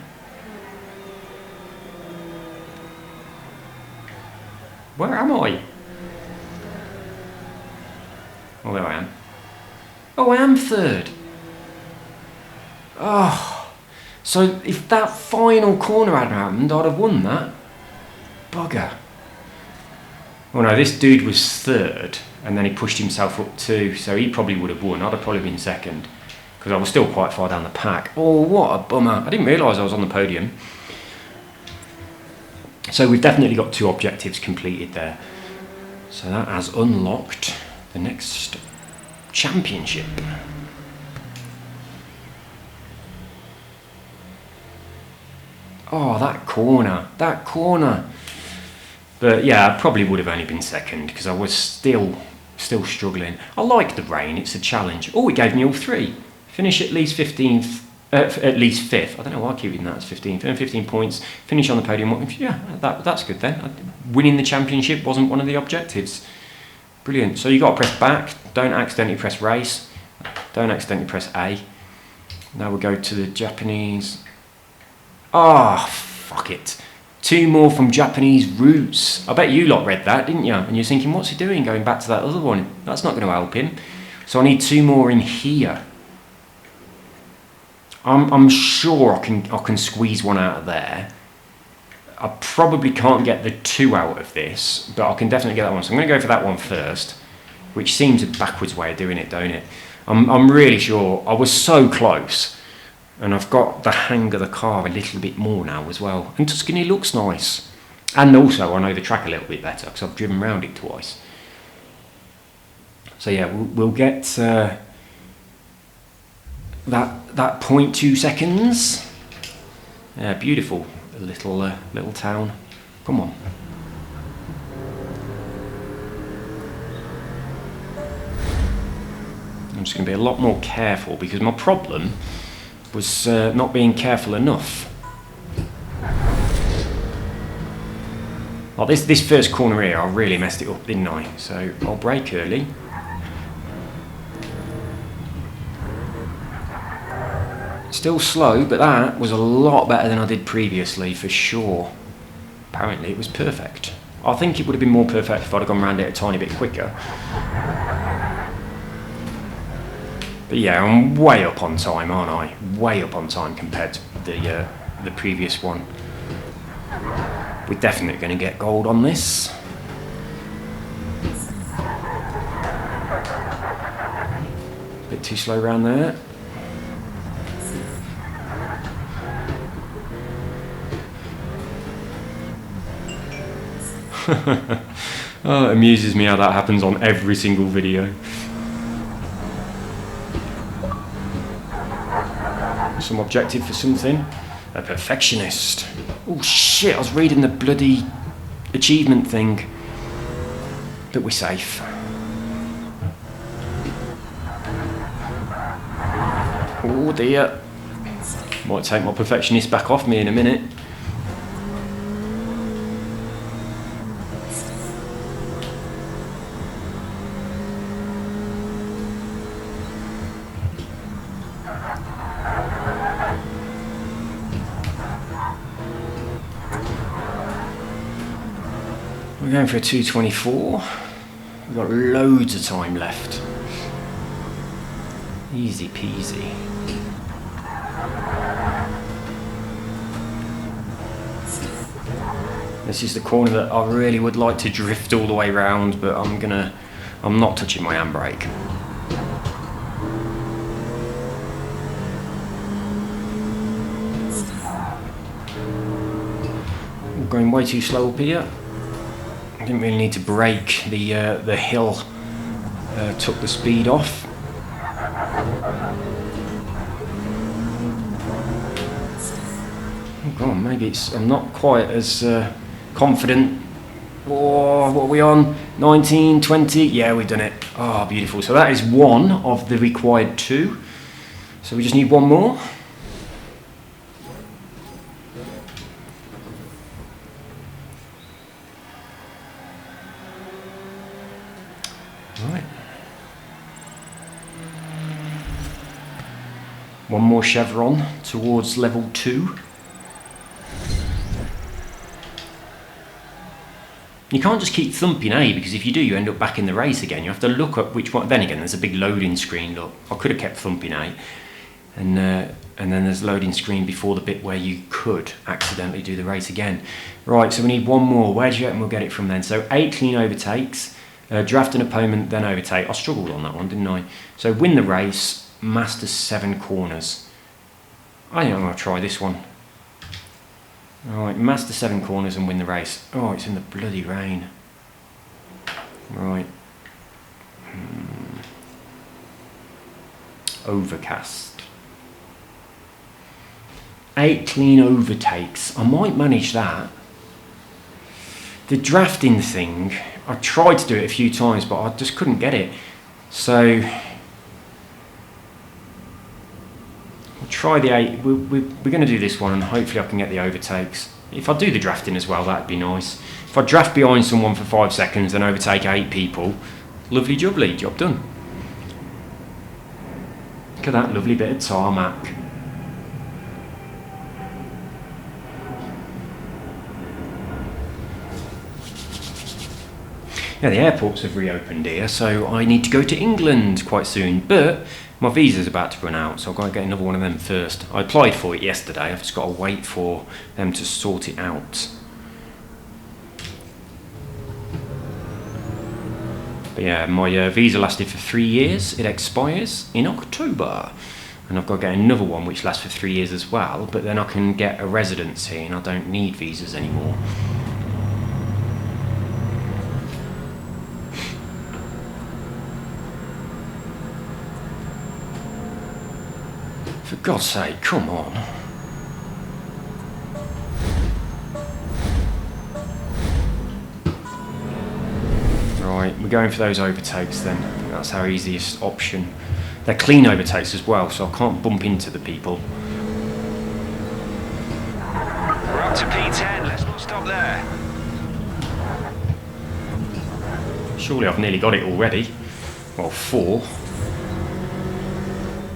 Where am I? Oh, there I am. Oh, I am 3rd. Oh, so if that final corner had happened, I'd have won that. Bugger. Oh no, this dude was 3rd, and then he pushed himself up 2, so he probably would have won. I'd have probably been 2nd, because I was still quite far down the pack. Oh, what a bummer. I didn't realise I was on the podium. So we've definitely got 2 objectives completed there. So that has unlocked the next championship. Oh, that corner. But yeah, I probably would have only been 2nd because I was still struggling. I like the rain, it's a challenge. Oh, it gave me all 3. Finish at least 15th. At least 5th. I don't know why I keep reading that as 15th. 15 points. Finish on the podium. Yeah, that's good then. Winning the championship wasn't one of the objectives. Brilliant. So you got to press back. Don't accidentally press race. Don't accidentally press A. Now we'll go to the Japanese. Ah, fuck it. 2 more from Japanese Roots. I bet you lot read that, didn't you? And you're thinking, what's he doing going back to that other one? That's not going to help him. So I need 2 more in here. I'm sure I can squeeze one out of there. I probably can't get the 2 out of this, but I can definitely get that one. So I'm going to go for that one first. which seems a backwards way of doing it, don't it? I'm really sure I was so close, and I've got the hang of the car a little bit more now as well. And Tuscany looks nice, and also I know the track a little bit better because I've driven around it twice. So yeah, we'll get that 0.2 seconds. Yeah, beautiful little town. Come on. I'm just going to be a lot more careful because my problem was not being careful enough. Like this first corner here, I really messed it up, didn't I? So I'll brake early. Still slow, but that was a lot better than I did previously, for sure. Apparently it was perfect. I think it would have been more perfect if I'd have gone around it a tiny bit quicker. But yeah, I'm way up on time, aren't I? Way up on time compared to the previous one. We're definitely going to get gold on this. Bit too slow around there. Oh, it amuses me how that happens on every single video. Some objective for something. A perfectionist. Oh shit, I was reading the bloody achievement thing. But we're safe. Oh dear. Might take my perfectionist back off me in a minute. We're going for a 2:24. We've got loads of time left. Easy peasy. This is the corner that I really would like to drift all the way round, but I'm not touching my handbrake. We're going way too slow up here. I didn't really need to brake. The hill took the speed off. Oh God, maybe I'm not quite as confident. Oh, what are we on? 19, 20? Yeah, we've done it. Oh, beautiful. So that is one of the required 2. So we just need one more. Right. One more chevron towards level 2. You can't just keep thumping A, because if you do, you end up back in the race again. You have to look at which one. Then again, there's a big loading screen. Look, I could have kept thumping A, and then there's a loading screen before the bit where you could accidentally do the race again. Right, so we need one more. Where do you reckon we'll get it from then? So 8 clean overtakes, draft an opponent, then overtake. I struggled on that one, didn't I? So win the race, master 7 corners. I think I'm going to try this one. Right, master 7 corners and win the race. Oh, it's in the bloody rain. Right. Overcast. 8 clean overtakes. I might manage that. The drafting thing, I tried to do it a few times, but I just couldn't get it. So we'll try the 8. We're going to do this one, and hopefully I can get the overtakes. If I do the drafting as well, that'd be nice. If I draft behind someone for 5 seconds and overtake 8 people, lovely jubbly, job done. Look at that lovely bit of tarmac. Yeah, the airports have reopened here, so I need to go to England quite soon, but my visa's about to run out, so I've got to get another one of them first. I applied for it yesterday, I've just got to wait for them to sort it out. But yeah, my visa lasted for 3 years. It expires in October. And I've got to get another one which lasts for 3 years as well. But then I can get a residency and I don't need visas anymore. For God's sake, come on. Right, we're going for those overtakes then. That's our easiest option. They're clean overtakes as well, so I can't bump into the people. We're up to P10, let's not stop there. Surely I've nearly got it already. Well, 4.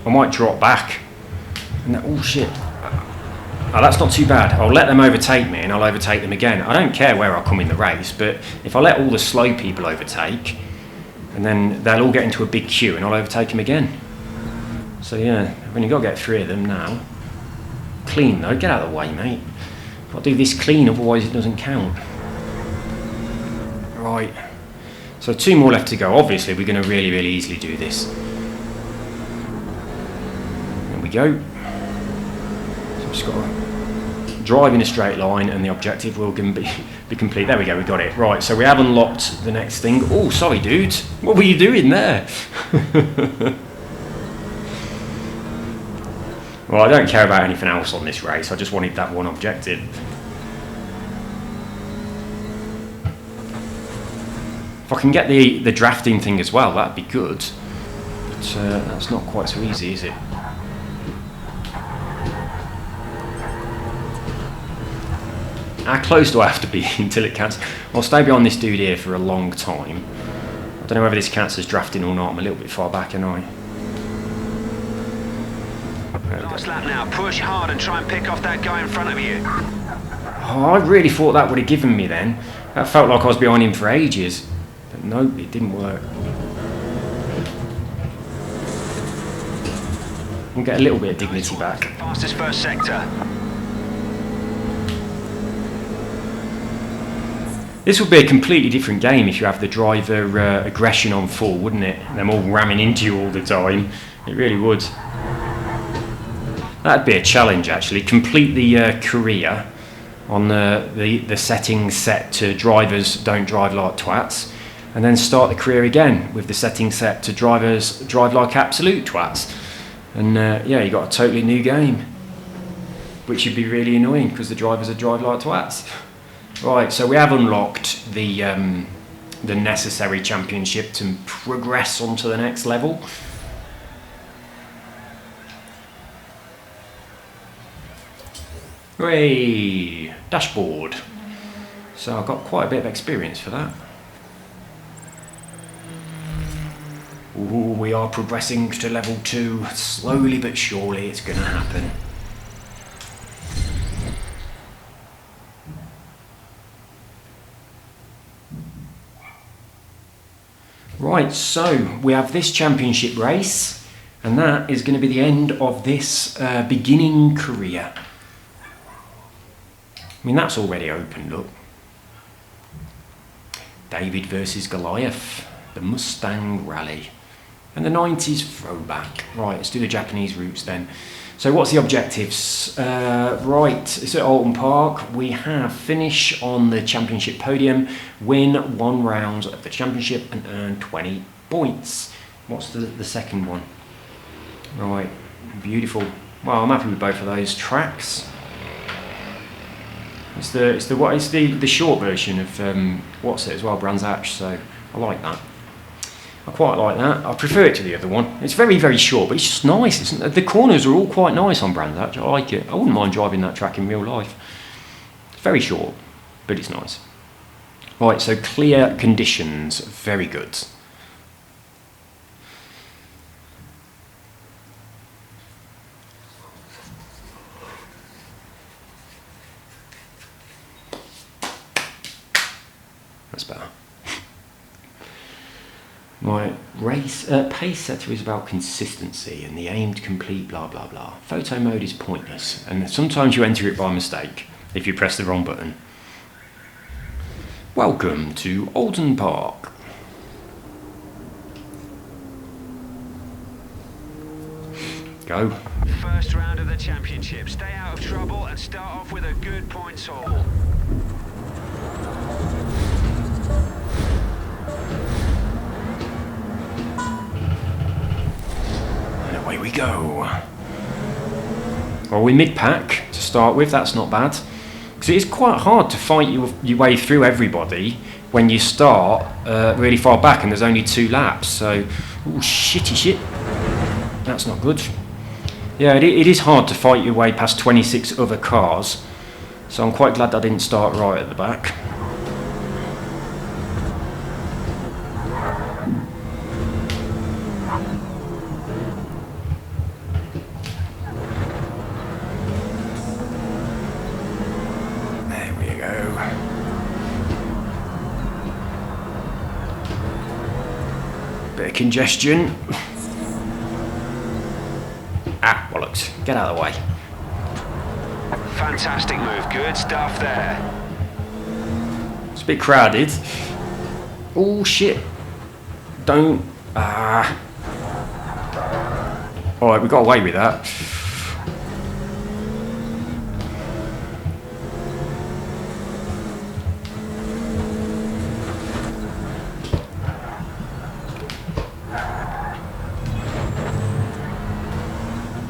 I might drop back. Oh shit. Oh, that's not too bad. I'll let them overtake me and I'll overtake them again. I don't care where I come in the race, but if I let all the slow people overtake, and then they'll all get into a big queue and I'll overtake them again. So yeah, I've only got to get 3 of them now. Clean though, get out of the way, mate. I'll do this clean, otherwise it doesn't count. Right. So 2 more left to go. Obviously we're going to really, really easily do this. There we go. Just got to drive in a straight line and the objective will be complete. There we go, we got it. Right, so we have unlocked the next thing. Oh, sorry dude, what were you doing there? Well, I don't care about anything else on this race, I just wanted that one objective. If I can get the drafting thing as well, that'd be good. But that's not quite so easy, is it? How close do I have to be until it counts? I'll stay behind this dude here for a long time. I don't know whether this counts as drafting or not. I'm a little bit far back, aren't I? Last lap now, push hard and try and pick off that guy in front of you. Oh, I really thought that would have given me then. That felt like I was behind him for ages. But no, it didn't work. We'll get a little bit of dignity back. Fastest first sector. This would be a completely different game if you have the driver aggression on full, wouldn't it? Them all ramming into you all the time. It really would. That'd be a challenge actually. Complete the career on the settings set to drivers don't drive like twats, and then start the career again with the settings set to drivers drive like absolute twats. And yeah, you got a totally new game, which would be really annoying because the drivers would drive like twats. Right, so we have unlocked the necessary championship to progress onto the next level. Hooray! Dashboard. So I've got quite a bit of experience for that. Ooh, we are progressing to level 2. Slowly but surely it's going to happen. Right, so we have this championship race, and that is going to be the end of this beginning career. I mean, that's already open, look. David versus Goliath, the Mustang Rally, and the 90s throwback. Right, let's do the Japanese routes then. So what's the objectives? Right, it's at Alton Park. We have finish on the championship podium, win 1 round of the championship and earn 20 points. What's the second one? Right, beautiful. Well, I'm happy with both of those tracks. It's the short version of what's it as well, Brands Hatch, so I like that. I quite like that. I prefer it to the other one. It's very, very short, but it's just nice. The corners are all quite nice on Brands Hatch. I like it. I wouldn't mind driving that track in real life. It's very short, but it's nice. Right, so clear conditions, very good. That's better. My pace setter is about consistency and the aimed complete blah blah blah. Photo mode is pointless and sometimes you enter it by mistake if you press the wrong button. Welcome to Alton Park. Go. First round of the championship. Stay out of trouble and start off with a good points haul. And away we go. Well, we're mid-pack to start with, that's not bad. Because it is quite hard to fight your way through everybody when you start really far back and there's only 2 laps. So, ooh, shitty shit. That's not good. Yeah, it is hard to fight your way past 26 other cars. So I'm quite glad I didn't start right at the back. There we go. Bit of congestion. Ah, bollocks. Get out of the way. Fantastic move. Good stuff there. It's a bit crowded. Oh, shit. Don't... Alright, we got away with that.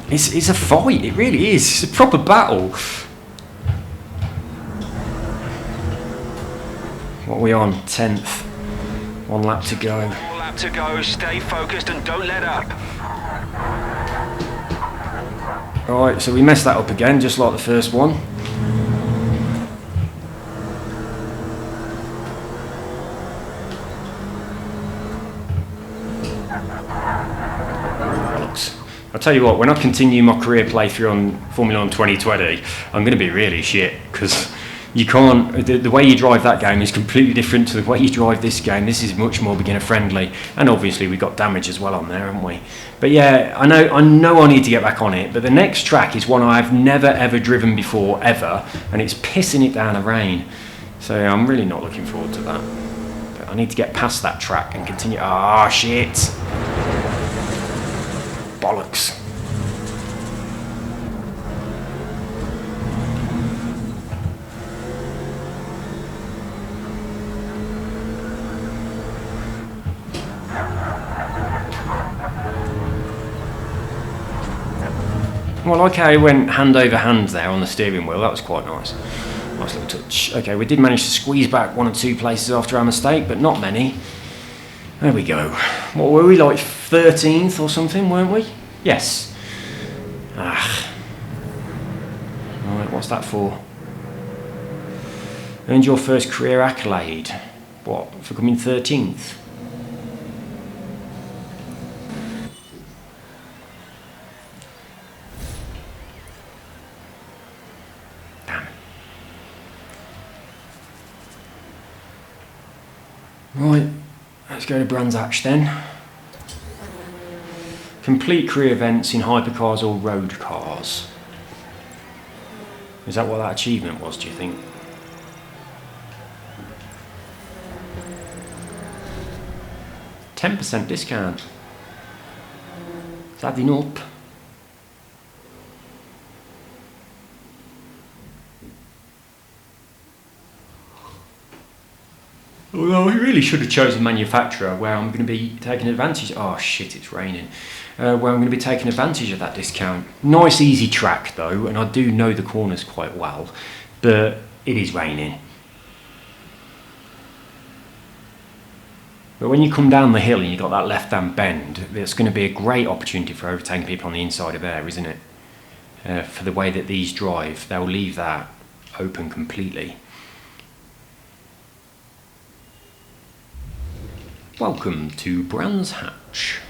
It's a fight, it really is. It's a proper battle. What are we on? 10th. 1 lap to go. 1 lap to go. Stay focused and don't let up. Alright, so we messed that up again, just like the first one. I'll tell you what, when I continue my career playthrough on Formula 1 2020, I'm going to be really shit, because you can't, the way you drive that game is completely different to the way you drive this game. This is much more beginner friendly, and obviously we got damage as well on there, haven't we? But yeah, I know I need to get back on it, but the next track is one I've never ever driven before, ever, and it's pissing it down the rain. So I'm really not looking forward to that. But I need to get past that track and continue. Ah, shit. Bollocks. Well, I like how he went hand over hand there on the steering wheel. That was quite nice. Nice little touch. Okay, we did manage to squeeze back 1 or 2 places after our mistake, but not many. There we go. What were we, like 13th or something, weren't we? Yes. Ah. Right, what's that for? Earned your first career accolade. What, for coming 13th? Damn. Right. Let's go to Brands Hatch then. Complete career events in hypercars or road cars. Is that what that achievement was, do you think? %10 discount. It's adding up. Although I really should have chosen manufacturer where I'm going to be taking advantage. Oh shit, it's raining. Where I'm going to be taking advantage of that discount. Nice easy track though, and I do know the corners quite well, but it is raining. But when you come down the hill and you've got that left-hand bend, it's going to be a great opportunity for overtaking people on the inside of there, isn't it? For the way that these drive, they'll leave that open completely. Welcome to Brands Hatch,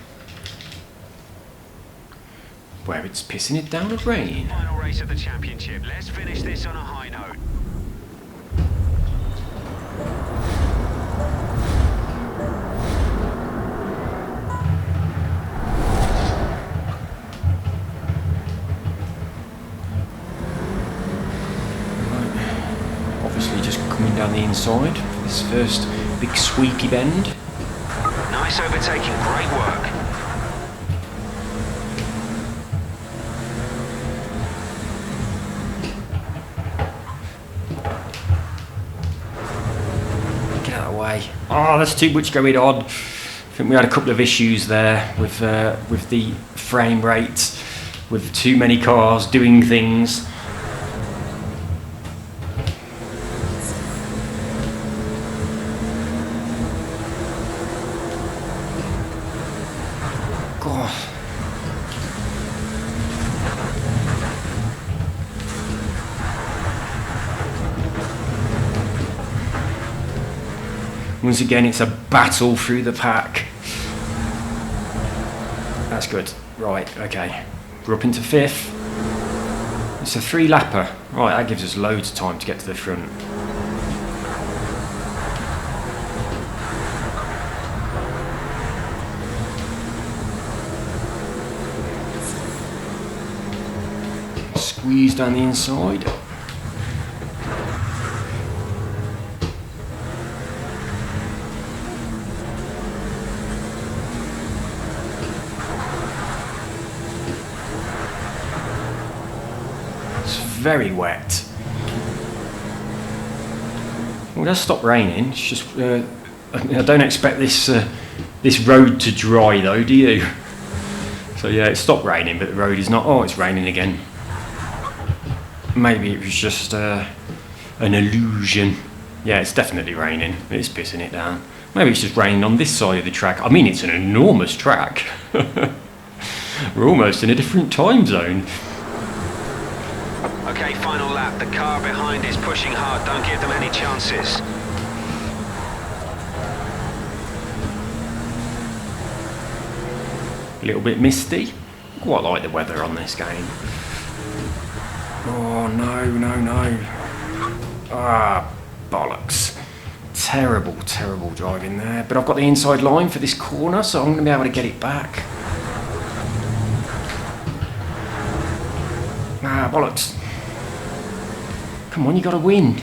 where it's pissing it down with rain. Final race of the championship. Let's finish this on a high note. Right. Obviously just coming down the inside for this first big squeaky bend. Nice overtaking, great work. Oh, there's too much going on. I think we had a couple of issues there with the frame rate, with too many cars doing things. God. Once again, it's a battle through the pack. That's good. Right, okay. We're up into 5th. It's a 3-lapper. Right, that gives us loads of time to get to the front. Squeeze down the inside. Very wet. Well, it does stop raining. It's just I don't expect this this road to dry though, do you? So yeah, it stopped raining, but the road is not. Oh, it's raining again. Maybe it was just an illusion. Yeah, it's definitely raining. It's pissing it down. Maybe it's just raining on this side of the track. I mean, it's an enormous track. We're almost in a different time zone. Okay, final lap. The car behind is pushing hard. Don't give them any chances. A little bit misty. Quite like the weather on this game. Oh, no, no, no. Ah, bollocks. Terrible, terrible driving there. But I've got the inside line for this corner, so I'm going to be able to get it back. Ah, bollocks. Come on, you got to win.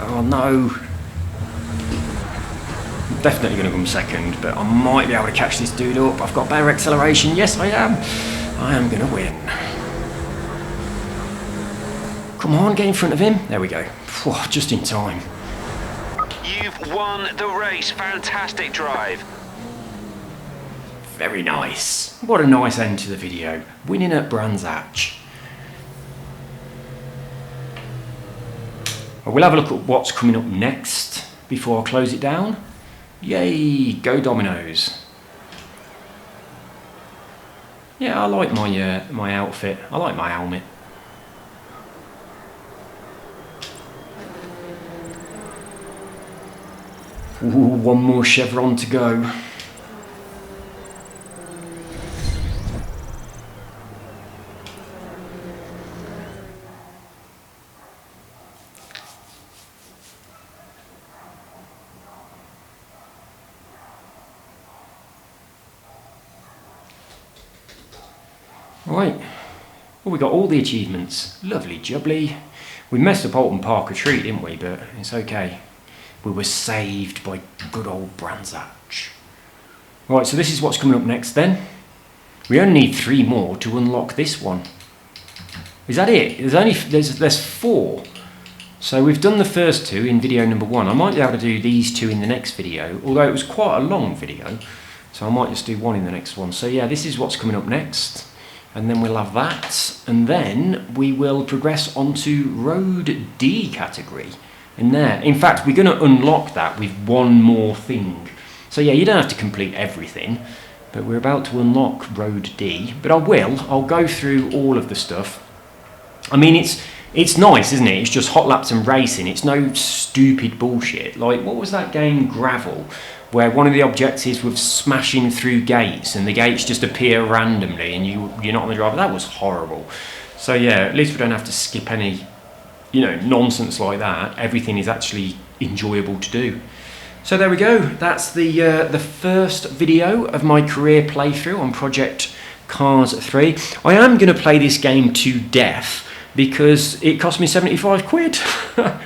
Oh no. I'm definitely going to come second, but I might be able to catch this dude up. I've got better acceleration. Yes, I am. I am going to win. Come on, get in front of him. There we go. Phew, just in time. You've won the race. Fantastic drive. Very nice. What a nice end to the video. Winning at Brands Hatch. I will have a look at what's coming up next before I close it down. Yay, go Dominoes. Yeah, I like my outfit. I like my helmet. Ooh, one more chevron to go. Right, well, we got all the achievements. Lovely jubbly. We messed up Alton Park a treat, didn't we? But it's okay. We were saved by good old Brands Hatch. Right, so this is what's coming up next then. We only need 3 more to unlock this one. Is that it? There's 4. So we've done the first 2 in video number 1. I might be able to do these 2 in the next video, although it was quite a long video. So I might just do 1 in the next one. So yeah, this is what's coming up next. And then we'll have that, and then we will progress onto Road D category. In there, in fact, we're going to unlock that with 1 more thing. So yeah, you don't have to complete everything, but we're about to unlock Road D. But I'll go through all of the stuff. I mean, it's nice, isn't it? It's just hot laps and racing. It's no stupid bullshit. Like, what was that game, Gravel? Where one of the objectives was smashing through gates and the gates just appear randomly and you're not on the driver. That was horrible. So yeah, at least we don't have to skip any, nonsense like that. Everything is actually enjoyable to do. So there we go. That's the first video of my career playthrough on Project Cars 3. I am going to play this game to death because it cost me 75 quid,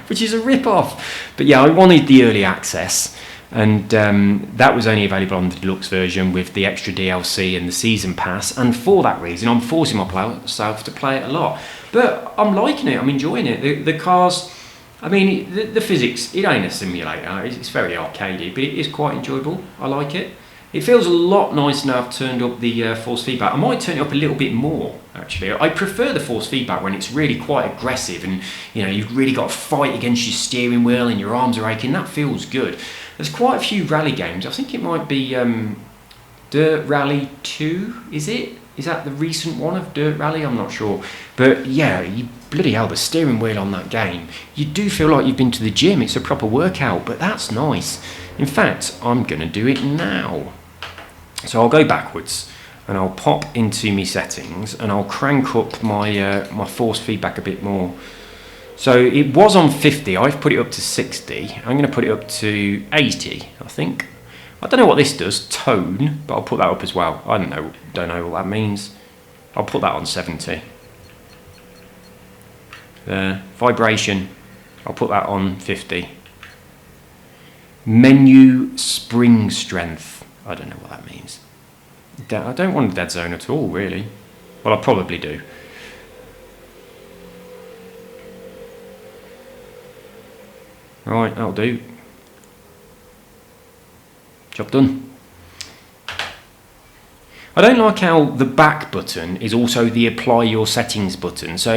which is a rip-off. But yeah, I wanted the early access. and that was only available on the deluxe version with the extra DLC and the season pass, and for that reason I'm forcing myself to play it a lot. But I'm liking it, I'm enjoying it. The cars, I mean, the physics, it ain't a simulator, it's very arcadey, but it is quite enjoyable. I like it. It feels a lot nicer now I've turned up the force feedback. I might turn it up a little bit more, actually. I prefer the force feedback when it's really quite aggressive and, you know, you've really got to fight against your steering wheel and your arms are aching. That feels good. There's quite a few rally games. I think it might be Dirt Rally 2, is it? Is that the recent one of Dirt Rally? I'm not sure. But yeah, you bloody hell, the steering wheel on that game, you do feel like you've been to the gym. It's a proper workout, but that's nice. In fact, I'm going to do it now. So I'll go backwards and I'll pop into my settings and I'll crank up my my force feedback a bit more. So it was on 50, I've put it up to 60. I'm going to put it up to 80, I think. I don't know what this does, tone, but I'll put that up as well. I don't know what that means. I'll put that on 70. There, vibration, I'll put that on 50. Menu spring strength. I don't know what that means. I don't want a dead zone at all, really. Well, I probably do. Right, that'll do. Job done. I don't like how the back button is also the apply your settings button. So,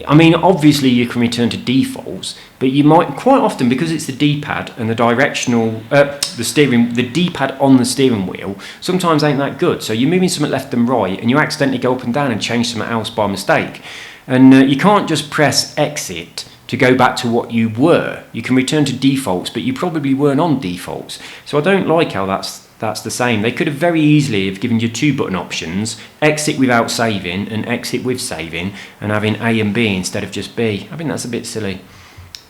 I mean, obviously you can return to defaults, but you might quite often, because it's the D-pad and the directional, the D-pad on the steering wheel, sometimes ain't that good. So you're moving something left and right, and you accidentally go up and down and change something else by mistake. And you can't just press exit to go back to what you were. You can return to defaults, but you probably weren't on defaults. So I don't like how that's the same. They could have very easily have given you 2 button options, exit without saving and exit with saving, and having A and B instead of just B. I think that's a bit silly.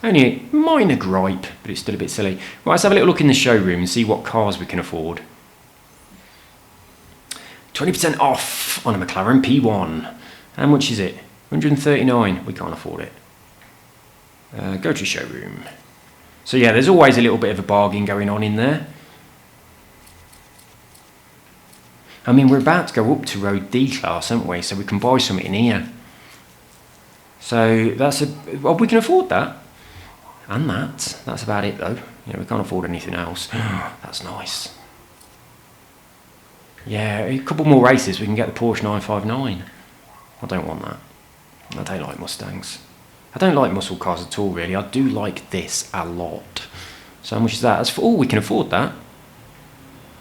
Only a minor gripe, but it's still a bit silly. Right, let's have a little look in the showroom and see what cars we can afford. 20% off on a McLaren P1. How much is it? 139. We can't afford it. Go to showroom. So yeah, there's always a little bit of a bargain going on in there. I mean, we're about to go up to Road D class, aren't we? So we can buy something in here. So that's well, we can afford that. And that's about it though. Yeah, we can't afford anything else. That's nice. Yeah, a couple more races, we can get the Porsche 959. I don't want that. I don't like Mustangs. I don't like muscle cars at all, really. I do like this a lot. So how much is that? That's we can afford that.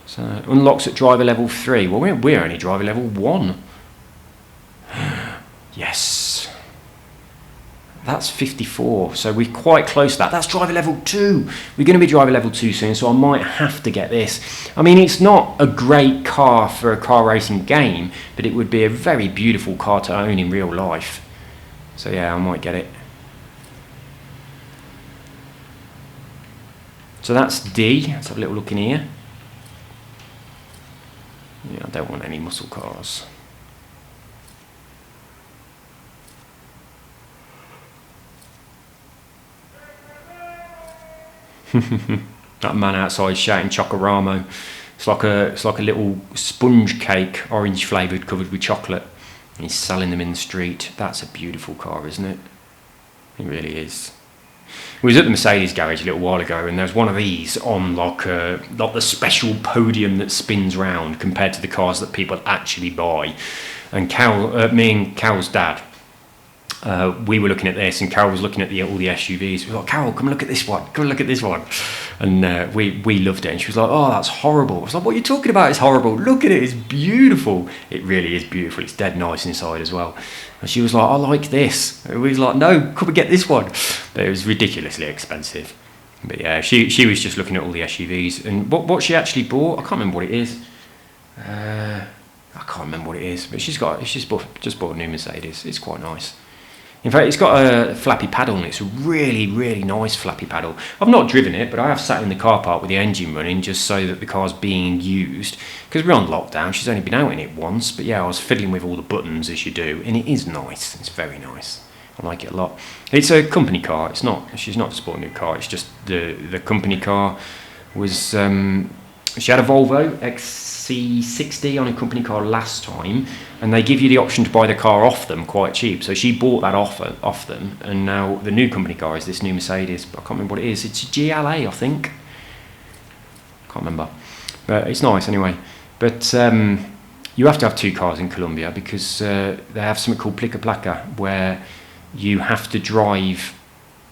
So unlocks at driver level 3. Well, we're only driver level 1. Yes. That's 54. So we're quite close to that. That's driver level 2. We're going to be driver level 2 soon, so I might have to get this. I mean, it's not a great car for a car racing game, but it would be a very beautiful car to own in real life. So yeah, I might get it. So that's D. Let's have a little look in here. Yeah, I don't want any muscle cars. That man outside shouting Chocoramo. It's like a little sponge cake, orange flavoured, covered with chocolate. And he's selling them in the street. That's a beautiful car, isn't it? It really is. We was at the Mercedes garage a little while ago, and there's one of these on like the special podium that spins round compared to the cars that people actually buy. And me and Carol's dad, we were looking at this, and Carol was looking at all the SUVs. We were like, Carol, come look at this one. Come look at this one. And we loved it. And she was like, oh, that's horrible. I was like, what are you talking about? It's horrible. Look at it. It's beautiful. It really is beautiful. It's dead nice inside as well. And she was like, I like this. And we was like, no, come and get this one. But it was ridiculously expensive. But yeah, she was just looking at all the SUVs. And what she actually bought, I can't remember what it is. I can't remember what it is. But she's just bought a new Mercedes. It's quite nice. In fact, it's got a flappy paddle, and it's a really, really nice flappy paddle. I've not driven it, but I have sat in the car park with the engine running just so that the car's being used. Because we're on lockdown, she's only been out in it once. But yeah, I was fiddling with all the buttons as you do, and it is nice. It's very nice. I like it a lot. It's a company car. She's not just bought a new car. It's just the company car. was she had a Volvo XC60 on a company car last time, and they give you the option to buy the car off them quite cheap. So she bought that off them, and now the new company car is this new Mercedes. But I can't remember what it is. It's a GLA, I think. Can't remember, but it's nice anyway. But you have to have 2 cars in Colombia because they have something called Plica Placa, where you have to drive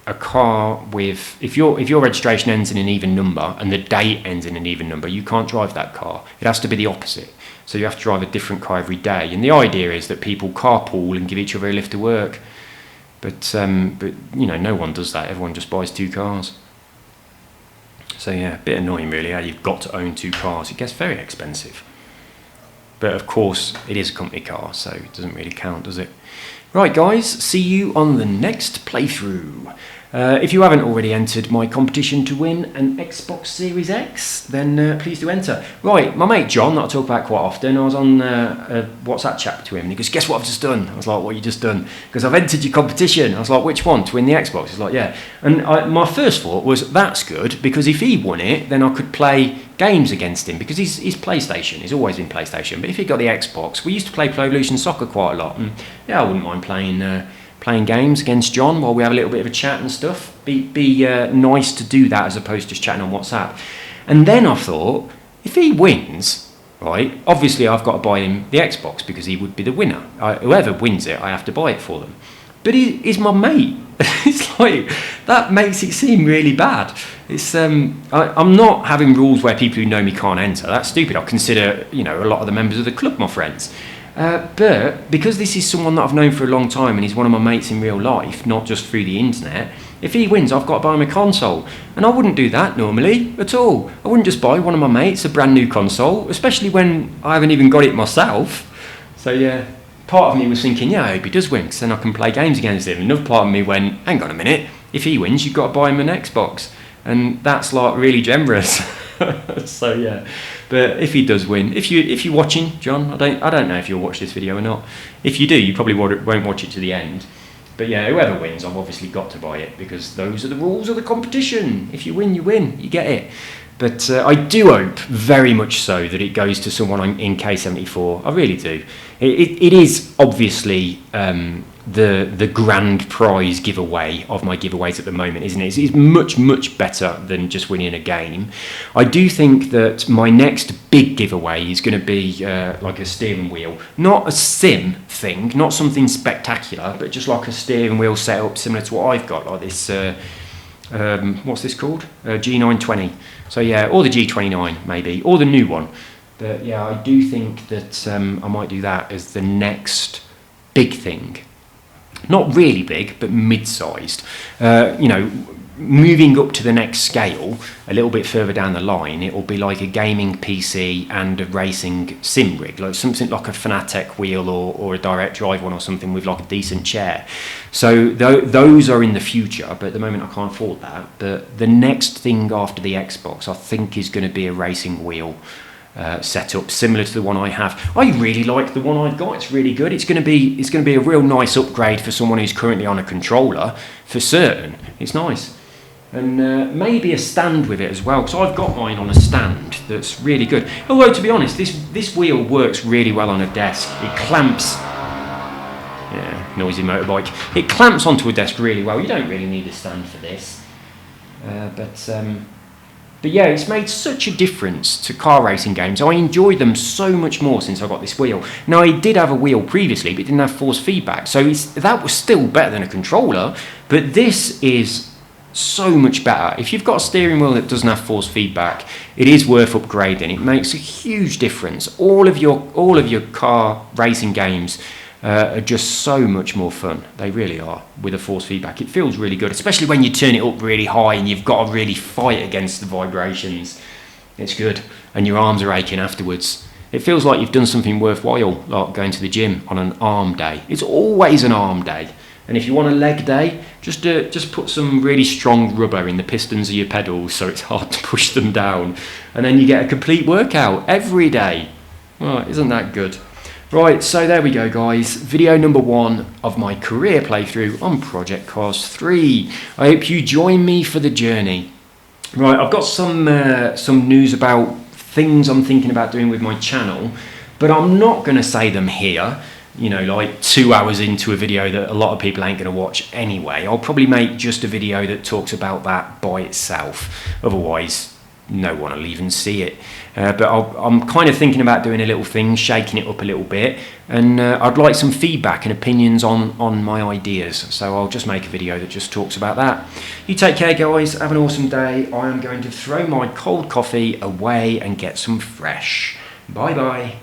a car with, if your registration ends in an even number and the date ends in an even number, you can't drive that car. It has to be the opposite. So you have to drive a different car every day. And the idea is that people carpool and give each other a lift to work. But you know, no one does that. Everyone just buys 2 cars. So yeah, a bit annoying really how you've got to own 2 cars. It gets very expensive. But of course, it is a company car, so it doesn't really count, does it? Right, guys, see you on the next playthrough. If you haven't already entered my competition to win an Xbox Series X, then please do enter. Right, my mate John, that I talk about quite often, I was on a WhatsApp chat to him, and he goes, guess what I've just done? I was like, what have you just done? Because I've entered your competition. I was like, which one? To win the Xbox? He's like, yeah. And my first thought was, that's good, because if he won it, then I could play games against him, because he's PlayStation. He's always been PlayStation. But if he got the Xbox, we used to play Pro Evolution Soccer quite a lot, and yeah, I wouldn't mind playing games against John while we have a little bit of a chat and stuff. Be nice to do that as opposed to just chatting on WhatsApp. And then I thought, if he wins, right, obviously I've got to buy him the Xbox because he would be the winner. Whoever wins it, I have to buy it for them. But he's my mate. It's like, that makes it seem really bad. It's I'm not having rules where people who know me can't enter. That's stupid. I consider, you know, a lot of the members of the club my friends. But because this is someone that I've known for a long time and he's one of my mates in real life, not just through the internet, if he wins, I've got to buy him a console. And I wouldn't do that normally at all. I wouldn't just buy one of my mates a brand new console, especially when I haven't even got it myself. So yeah, part of me was thinking, yeah, I hope he does win, because then I can play games against him. Another part of me went, hang on a minute, if he wins, you've got to buy him an Xbox. And that's like really generous. So yeah, but if he does win, if you're watching, John, I don't know if you'll watch this video or not. If you do, you probably won't watch it to the end. But yeah, whoever wins, I've obviously got to buy it because those are the rules of the competition. If you win, you win, you get it. But I do hope very much so that it goes to someone in K74. I really do. It is obviously the grand prize giveaway of my giveaways at the moment, isn't it? It's much, much better than just winning a game. I do think that my next big giveaway is going to be like a steering wheel. Not a sim thing, not something spectacular, but just like a steering wheel setup similar to what I've got, like this, what's this called? G920. So yeah, or the G29 maybe, or the new one. But yeah, I do think that I might do that as the next big thing. Not really big, but mid-sized. You know, moving up to the next scale, a little bit further down the line, it will be like a gaming PC and a racing sim rig, like something like a Fanatec wheel or a direct drive one or something with like a decent chair. So those are in the future, but at the moment I can't afford that. But the next thing after the Xbox, I think, is going to be a racing wheel setup similar to the one I have. I really like the one I've got. It's really good. It's going to be a real nice upgrade for someone who's currently on a controller, for certain. It's nice. And maybe a stand with it as well, because I've got mine on a stand that's really good. Although, to be honest, this wheel works really well on a desk. It clamps. Yeah, noisy motorbike. It clamps onto a desk really well. You don't really need a stand for this. But yeah, it's made such a difference to car racing games. I enjoy them so much more since I got this wheel. Now, I did have a wheel previously, but it didn't have force feedback, so that was still better than a controller. But this is so much better. If you've got a steering wheel that doesn't have force feedback, it is worth upgrading. It makes a huge difference. All of your car racing games are just so much more fun. They really are, with a force feedback. It feels really good, especially when you turn it up really high and you've got to really fight against the vibrations. It's good, and your arms are aching afterwards. It feels like you've done something worthwhile, like going to the gym on an arm day. It's always an arm day. And if you want a leg day, just put some really strong rubber in the pistons of your pedals so it's hard to push them down. And then you get a complete workout every day. Well, isn't that good? Right, so there we go, guys. Video number 1 of my career playthrough on Project Cars 3. I hope you join me for the journey. Right, I've got some news about things I'm thinking about doing with my channel, but I'm not going to say them here. You know, like 2 hours into a video that a lot of people ain't going to watch anyway. I'll probably make just a video that talks about that by itself. Otherwise, no one will even see it. But I'm kind of thinking about doing a little thing, shaking it up a little bit, and I'd like some feedback and opinions on my ideas. So I'll just make a video that just talks about that. You take care, guys. Have an awesome day. I am going to throw my cold coffee away and get some fresh. Bye bye.